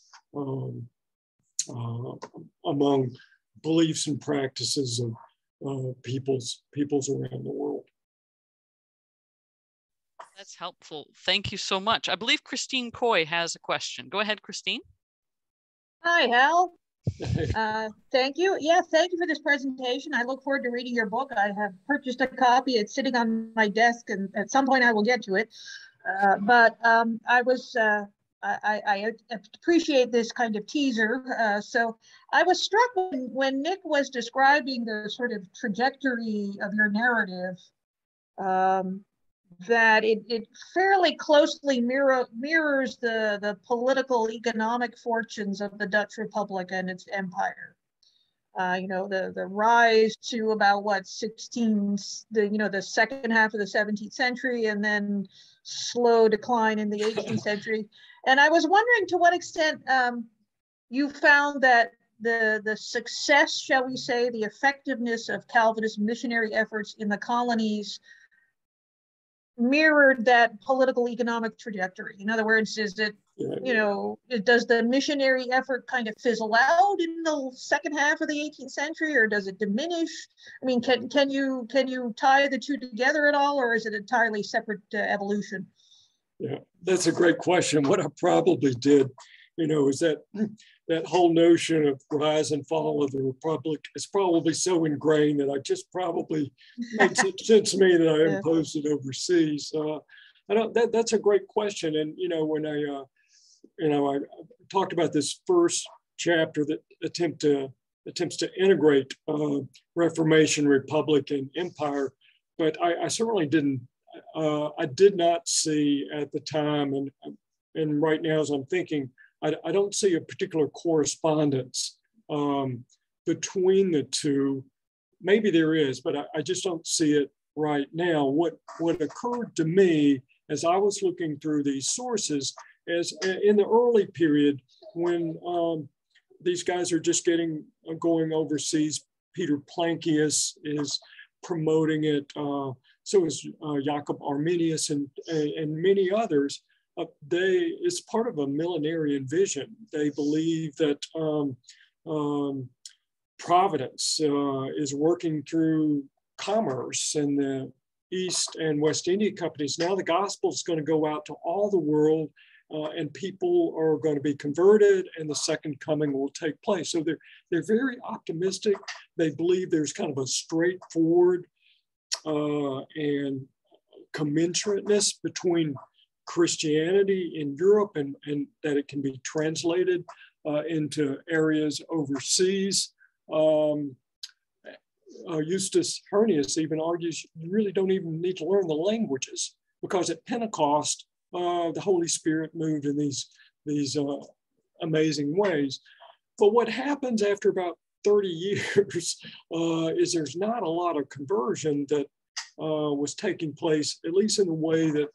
among beliefs and practices of peoples around the world. That's helpful. Thank you so much. I believe Christine Coy has a question. Go ahead, Christine. Hi, Hal. Thank you. Yeah, thank you for this presentation. I look forward to reading your book. I have purchased a copy. It's sitting on my desk, and at some point I will get to it. I appreciate this kind of teaser. So I was struck when Nick was describing the sort of trajectory of your narrative, that it fairly closely mirrors the political economic fortunes of the Dutch Republic and its empire. The rise to about what, the second half of the 17th century, and then slow decline in the 18th century. And I was wondering to what extent you found that the success, shall we say, the effectiveness of Calvinist missionary efforts in the colonies mirrored that political economic trajectory. In other words, is it, does the missionary effort kind of fizzle out in the second half of the 18th century, or does it diminish? I mean, can you tie the two together at all, or is it entirely separate evolution? Yeah, that's a great question. What I probably did, is that whole notion of rise and fall of the Republic is probably so ingrained that I just probably made sense to me that I imposed it overseas. That's a great question. And, when I talked about this first chapter that attempts to integrate Reformation, Republic, and Empire, but I certainly I did not see at the time, and right now as I'm thinking, I don't see a particular correspondence between the two. Maybe there is, but I just don't see it right now. What occurred to me as I was looking through these sources is in the early period when these guys are just going overseas. Peter Plancius is promoting it. So is Jacob Arminius and many others. It's part of a millenarian vision. They believe that Providence is working through commerce and the East and West India companies. Now the gospel is going to go out to all the world, and people are going to be converted, and the second coming will take place. So they're very optimistic. They believe there's kind of a straightforward and commensurateness between Christianity in Europe and that it can be translated into areas overseas. Eustace Hernius even argues you really don't even need to learn the languages, because at Pentecost, the Holy Spirit moved in these amazing ways. But what happens after about 30 years is there's not a lot of conversion that was taking place, at least in the way that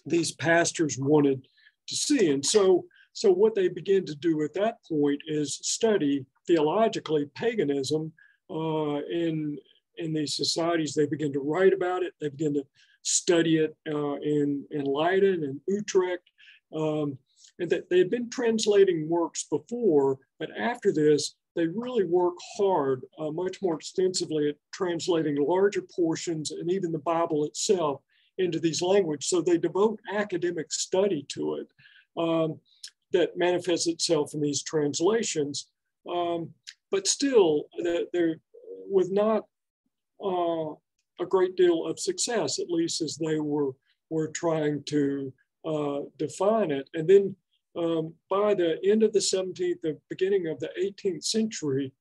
these pastors wanted to see. And so what they begin to do at that point is study theologically paganism in these societies. They begin to write about it. They begin to study it in Leiden and Utrecht. And that they had been translating works before, but after this, they really work hard, much more extensively at translating larger portions and even the Bible itself into these languages. So they devote academic study to it that manifests itself in these translations. But still, they're with not a great deal of success, at least as they were trying to define it. And then by the end of the 17th, the beginning of the 18th century,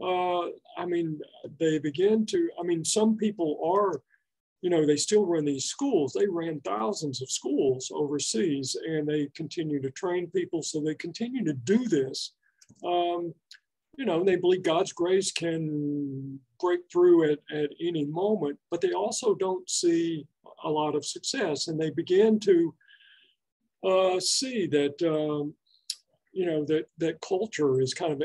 I mean, they begin to, I mean, some people are, you know, they still run these schools. They ran thousands of schools overseas, and they continue to train people. So they continue to do this. You know, they believe God's grace can break through at any moment, but they also don't see a lot of success. And they begin to see that, you know, that culture is kind of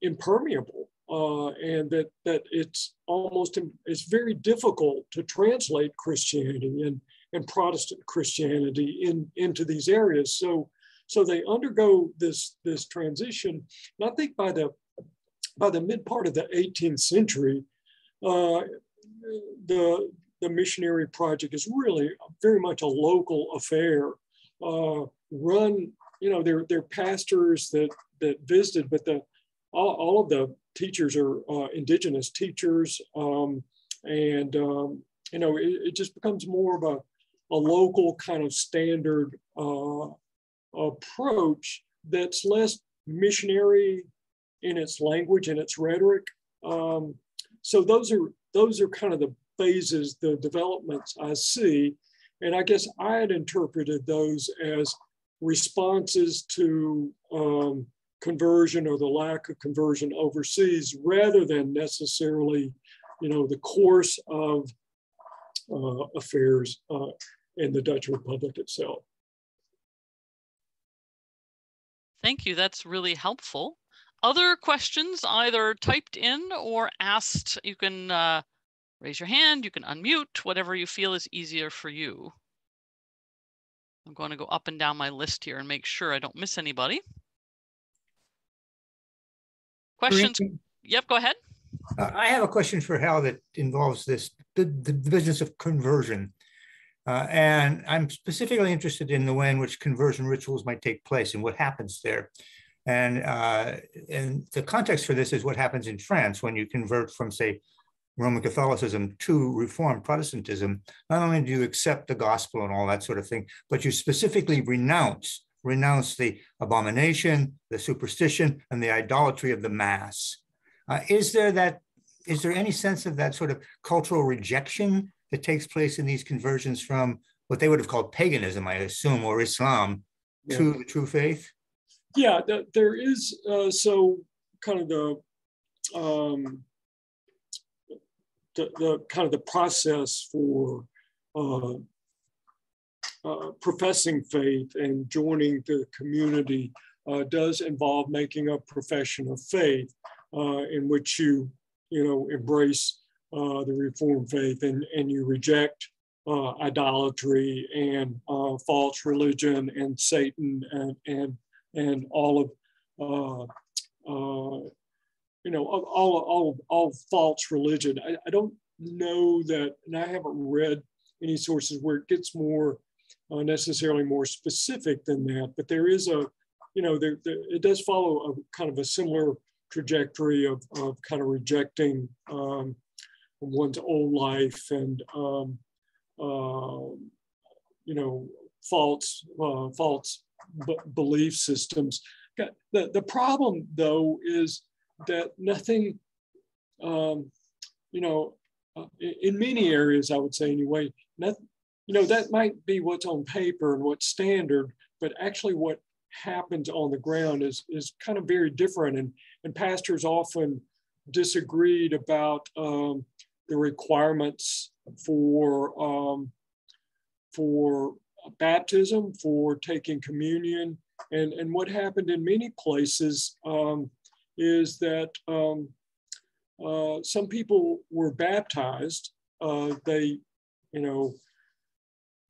impermeable, and that it's almost, it's very difficult to translate Christianity and Protestant Christianity into these areas. So they undergo this transition. And I think by the mid part of the 18th century, the missionary project is really very much a local affair. Run, you know, they're pastors that visited, but all of the teachers are indigenous teachers, and you know, it just becomes more of a local kind of standard approach that's less missionary in its language and its rhetoric. So those are kind of the phases, the developments I see. And I guess I had interpreted those as responses to conversion or the lack of conversion overseas, rather than necessarily, you know, the course of affairs in the Dutch Republic itself. Thank you. That's really helpful. Other questions, either typed in or asked? You can raise your hand, you can unmute, whatever you feel is easier for you. I'm going to go up and down my list here and make sure I don't miss anybody. Questions? Yep, go ahead. I have a question for Hal that involves the business of conversion. And I'm specifically interested in the way in which conversion rituals might take place and what happens there. And the context for this is what happens in France when you convert from, say, Roman Catholicism to Reformed Protestantism. Not only do you accept the gospel and all that sort of thing, but you specifically renounce the abomination, the superstition, and the idolatry of the Mass. Is there any sense of that sort of cultural rejection that takes place in these conversions from what they would have called paganism, I assume, or Islam, to the true faith? Yeah, there is. So kind of the kind of the process for professing faith and joining the community does involve making a profession of faith, in which you embrace the Reformed faith and you reject idolatry and false religion and Satan and all of all false religion. I don't know that, and I haven't read any sources where it gets more necessarily more specific than that, but there is it does follow a kind of a similar trajectory of kind of rejecting one's old life and false belief systems. The problem, though, is that nothing, in many areas, I would say anyway, that might be what's on paper and what's standard, but actually what happens on the ground is kind of very different. And pastors often disagreed about the requirements for baptism, for taking communion. And what happened in many places is that some people were baptized. They,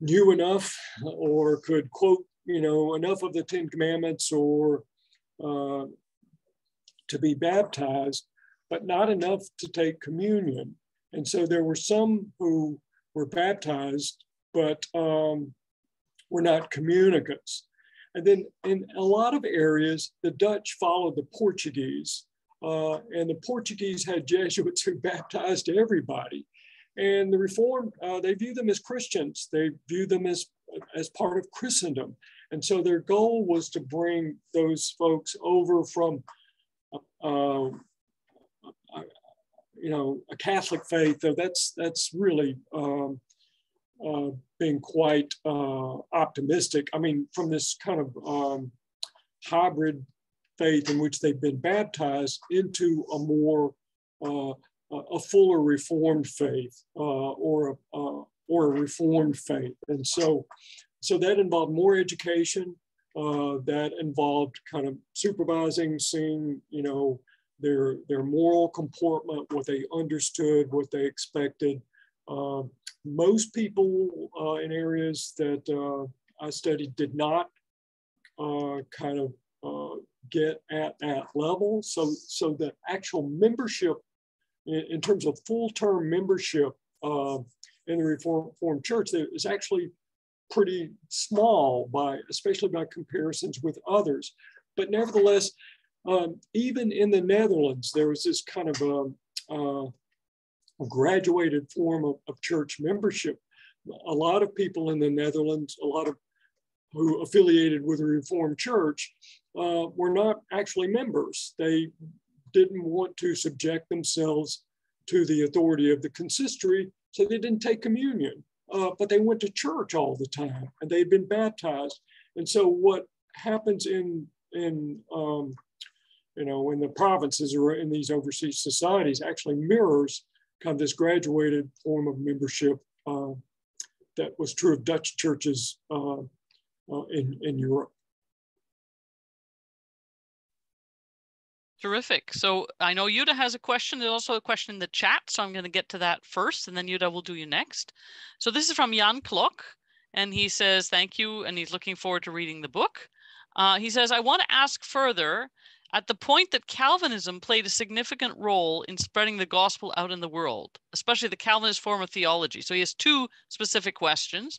knew enough or could quote, enough of the 10 Commandments or to be baptized, but not enough to take communion. And so there were some who were baptized, but were not communicants. And then in a lot of areas, the Dutch followed the Portuguese, and the Portuguese had Jesuits who baptized everybody. And the Reformed, they view them as Christians. They view them as part of Christendom. And so their goal was to bring those folks over from, a Catholic faith. That's really being quite optimistic. I mean, from this kind of hybrid faith in which they've been baptized into a more a fuller Reformed faith or a Reformed faith. And so that involved more education. That involved kind of supervising, seeing, their moral comportment, what they understood, what they expected. Most people in areas that I studied did not kind of get at that level. So the actual membership, in terms of full-term membership in the Reformed Church, is actually pretty small, especially by comparisons with others. But nevertheless, even in the Netherlands, there was this kind of a graduated form of church membership. A lot of people in the Netherlands, who affiliated with the Reformed Church, were not actually members. They didn't want to subject themselves to the authority of the consistory, so they didn't take communion. But they went to church all the time, and they'd been baptized. And so what happens in the provinces or in these overseas societies actually mirrors kind of this graduated form of membership that was true of Dutch churches in Europe. Terrific. So I know Yuda has a question. There's also a question in the chat, so I'm going to get to that first, and then Yuda will do you next. So this is from Jan Klok, and he says, thank you, and he's looking forward to reading the book. He says, I want to ask further, at the point that Calvinism played a significant role in spreading the gospel out in the world, especially the Calvinist form of theology. So he has two specific questions.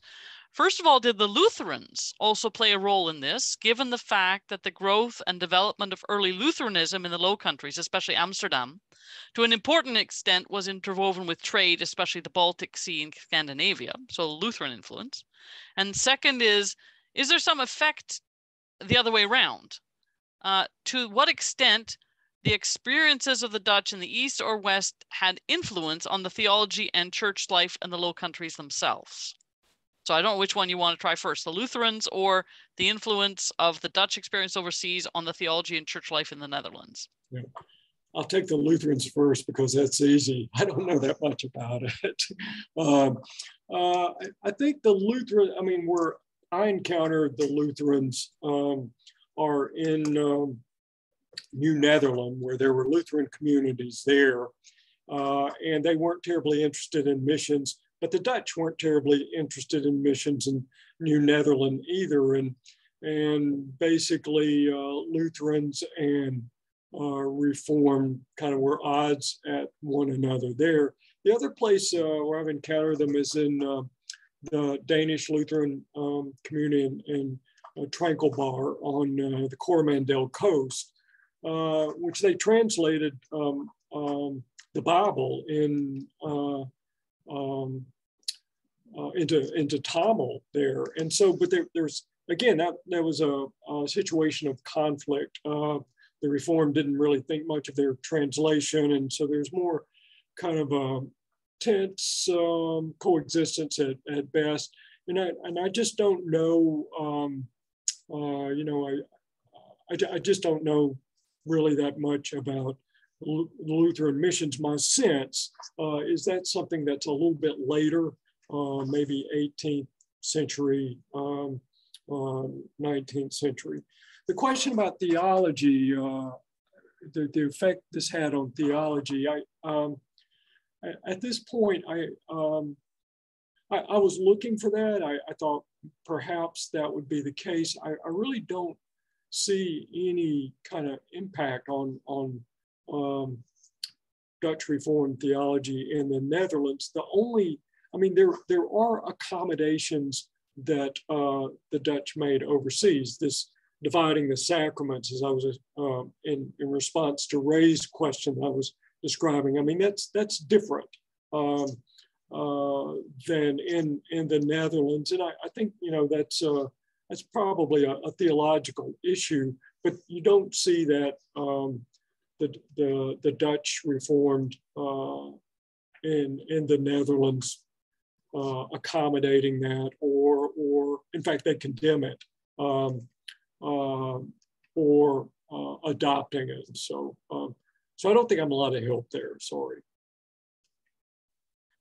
First of all, did the Lutherans also play a role in this, given the fact that the growth and development of early Lutheranism in the Low Countries, especially Amsterdam, to an important extent was interwoven with trade, especially the Baltic Sea and Scandinavia, so Lutheran influence? And second is there some effect the other way around? To what extent the experiences of the Dutch in the East or West had influence on the theology and church life in the Low Countries themselves? So I don't know which one you want to try first, the Lutherans or the influence of the Dutch experience overseas on the theology and church life in the Netherlands. Yeah. I'll take the Lutherans first because that's easy. I don't know that much about it. I think the Lutheran, where I encountered the Lutherans are in New Netherlands, where there were Lutheran communities there, and they weren't terribly interested in missions. But the Dutch weren't terribly interested in missions in New Netherlands either. And basically Lutherans and Reformed kind of were odds at one another there. The other place where I've encountered them is in the Danish Lutheran community in Tranquilbar on the Coromandel coast, which they translated the Bible into Tamil there. And so, but there's, again, that was a situation of conflict. The Reformed didn't really think much of their translation. And so there's more kind of a tense coexistence at best. And I just don't know, I just don't know really that much about Lutheran missions. My sense is that something that's a little bit later, maybe 18th century, 19th century. The question about theology, the effect this had on theology, at this point, I was looking for that. I thought perhaps that would be the case. I really don't see any kind of impact on Dutch Reformed theology in the Netherlands. I mean, there are accommodations that the Dutch made overseas. This dividing the sacraments, as I was in response to Ray's question I was describing. I mean, that's different than in the Netherlands, and I think that's probably a theological issue, but you don't see that the Dutch Reformed in the Netherlands accommodating that, or in fact they condemn it, or adopting it. So I don't think I'm a lot of help there. Sorry.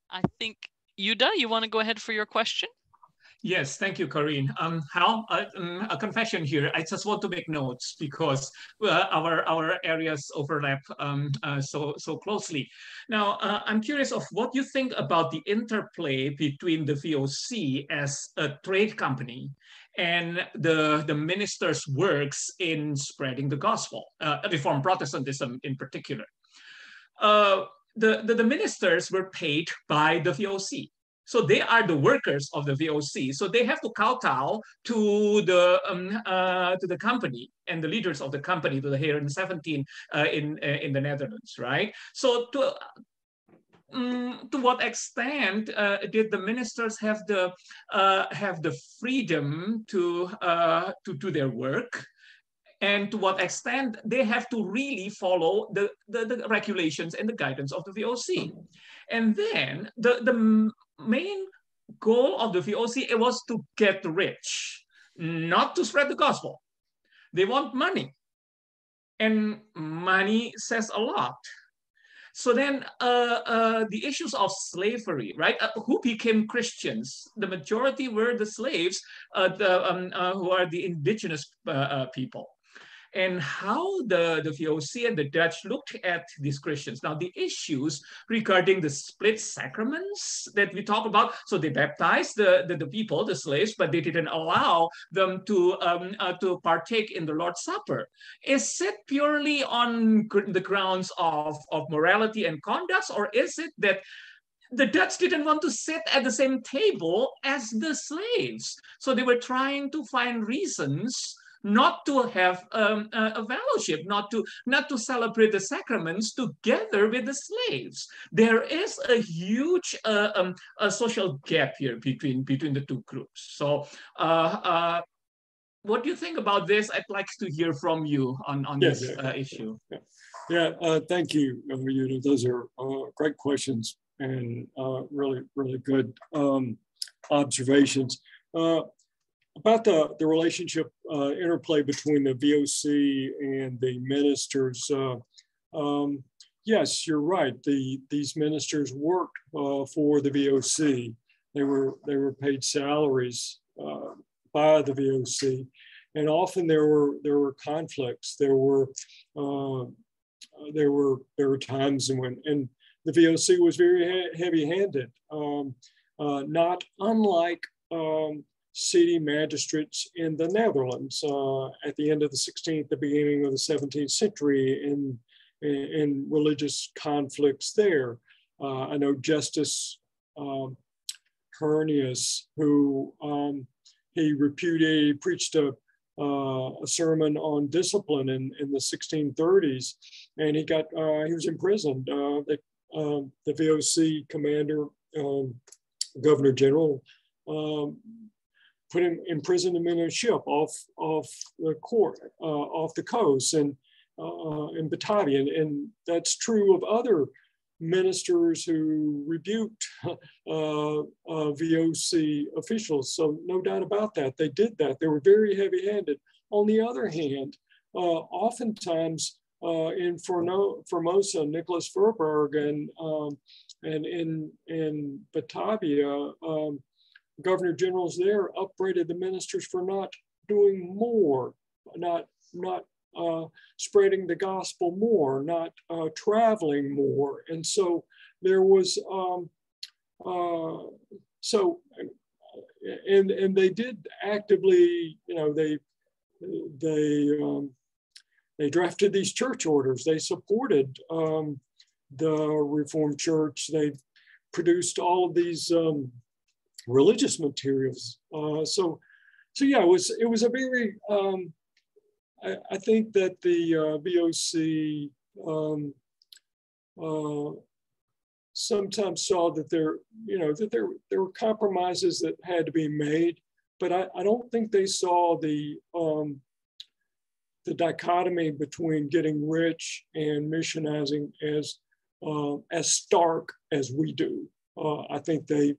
I think Yuda, you want to go ahead for your question? Yes, thank you, Corinne. Hal, a confession here. I just want to make notes because our areas overlap so closely. Now, I'm curious of what you think about the interplay between the VOC as a trade company and the minister's works in spreading the gospel, Reformed Protestantism in particular. The ministers were paid by the VOC. So they are the workers of the VOC. So they have to kowtow to the company and the leaders of the company, to the Heren 17 in the Netherlands, right? So to what extent did the ministers have the freedom to do their work? And to what extent they have to really follow the regulations and the guidance of the VOC. And then the main goal of the VOC, it was to get rich, not to spread the gospel. They want money. And money says a lot. So then the issues of slavery, right? Who became Christians? The majority were the slaves, who are the indigenous people. And how the VOC and the Dutch looked at these Christians. Now, the issues regarding the split sacraments that we talk about, so they baptized the people, the slaves, but they didn't allow them to partake in the Lord's Supper. Is it purely on the grounds of morality and conduct, or is it that the Dutch didn't want to sit at the same table as the slaves? So they were trying to find reasons not to have a fellowship, not to celebrate the sacraments together with the slaves. There is a huge a social gap here between the two groups. So what do you think about this? I'd like to hear from you on this issue. Thank you, Yuda. Those are great questions and really good observations. About the relationship interplay between the VOC and the ministers, yes, you're right. These ministers worked for the VOC. They were paid salaries by the VOC, and often there were conflicts. There were times when the VOC was very heavy-handed, not unlike city magistrates in the Netherlands at the end of the 16th, the beginning of the 17th century in religious conflicts there. I know Justice Hernius, who he preached a sermon on discipline in the 1630s, and he was imprisoned. The VOC commander, Governor General, imprisoned him in a ship off the coast and in Batavia, and that's true of other ministers who rebuked VOC officials. So no doubt about that, they did that. They were very heavy-handed. On the other hand, oftentimes in Formosa, Nicholas Verburg, and in Batavia, governor generals there upbraided the ministers for not doing more, not spreading the gospel more, not traveling more. And so there was, and they did actively, they drafted these church orders. They supported the Reformed Church. produced all of these religious materials. So yeah, it was a very, I think that the VOC sometimes saw that there were compromises that had to be made, but I don't think they saw the dichotomy between getting rich and missionizing as stark as we do. I think they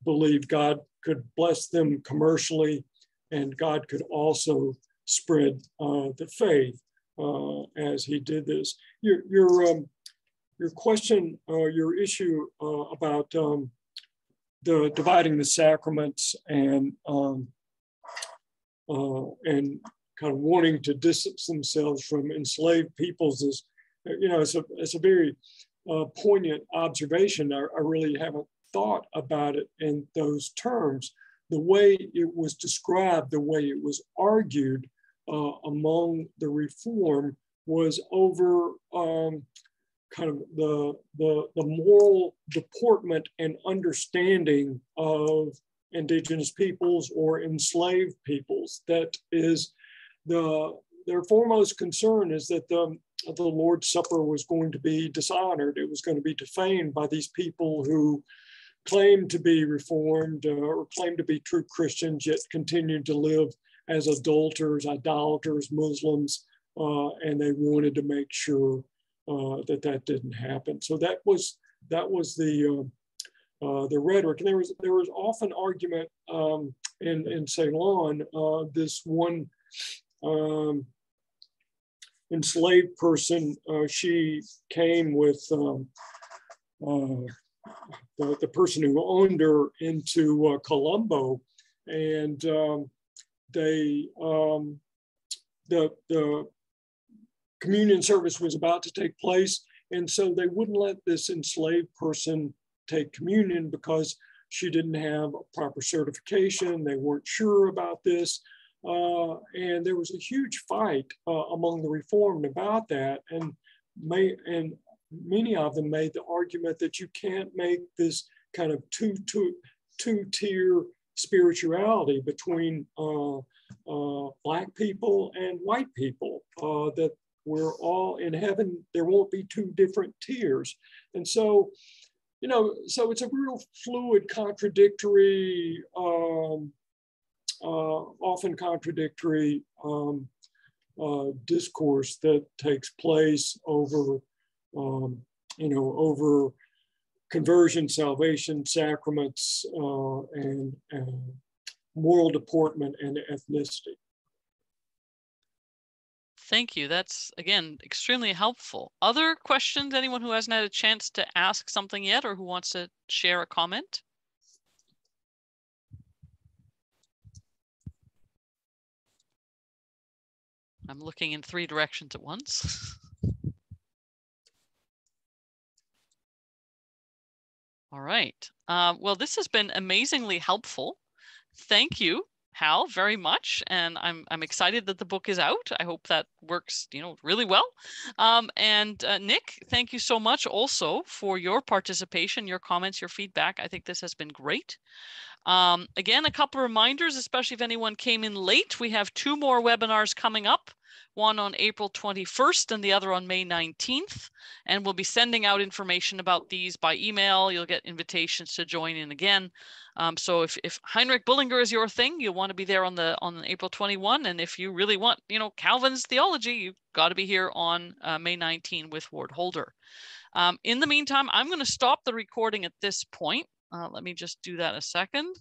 believed God could bless them commercially, and God could also spread the faith as he did this. Your question, your issue about the dividing the sacraments and kind of wanting to distance themselves from enslaved peoples is, it's a very poignant observation. I really haven't thought about it in those terms. The way it was described, the way it was argued among the Reform was over kind of the moral deportment and understanding of indigenous peoples or enslaved peoples. That is their foremost concern is that the Lord's Supper was going to be dishonored. It was going to be defamed by these people who claimed to be Reformed or claimed to be true Christians, yet continued to live as adulterers, idolaters, Muslims, and they wanted to make sure that didn't happen. So that was the rhetoric, and there was often argument in Ceylon. This one enslaved person, she came with the person who owned her into Colombo, and the communion service was about to take place, and so they wouldn't let this enslaved person take communion because she didn't have a proper certification. They weren't sure about this, and there was a huge fight among the Reformed about that, and many of them made the argument that you can't make this kind of two-tier spirituality between Black people and white people, that we're all in heaven, there won't be two different tiers. And so, so it's a real fluid, contradictory, often contradictory discourse that takes place over, over conversion, salvation, sacraments, and moral deportment and ethnicity. Thank you. That's, again, extremely helpful. Other questions? Anyone who hasn't had a chance to ask something yet or who wants to share a comment? I'm looking in 3 directions at once. All right. Well, this has been amazingly helpful. Thank you, Hal, very much, and I'm excited that the book is out. I hope that works, really well. And Nick, thank you so much also for your participation, your comments, your feedback. I think this has been great. Again, a couple of reminders, especially if anyone came in late. We have 2 more webinars coming up. One on April 21st and the other on May 19th. And we'll be sending out information about these by email. You'll get invitations to join in again. So if Heinrich Bullinger is your thing, you'll want to be there on April 21. And if you really want, Calvin's theology, you've got to be here on May 19 with Ward Holder. In the meantime, I'm going to stop the recording at this point. Let me just do that a second.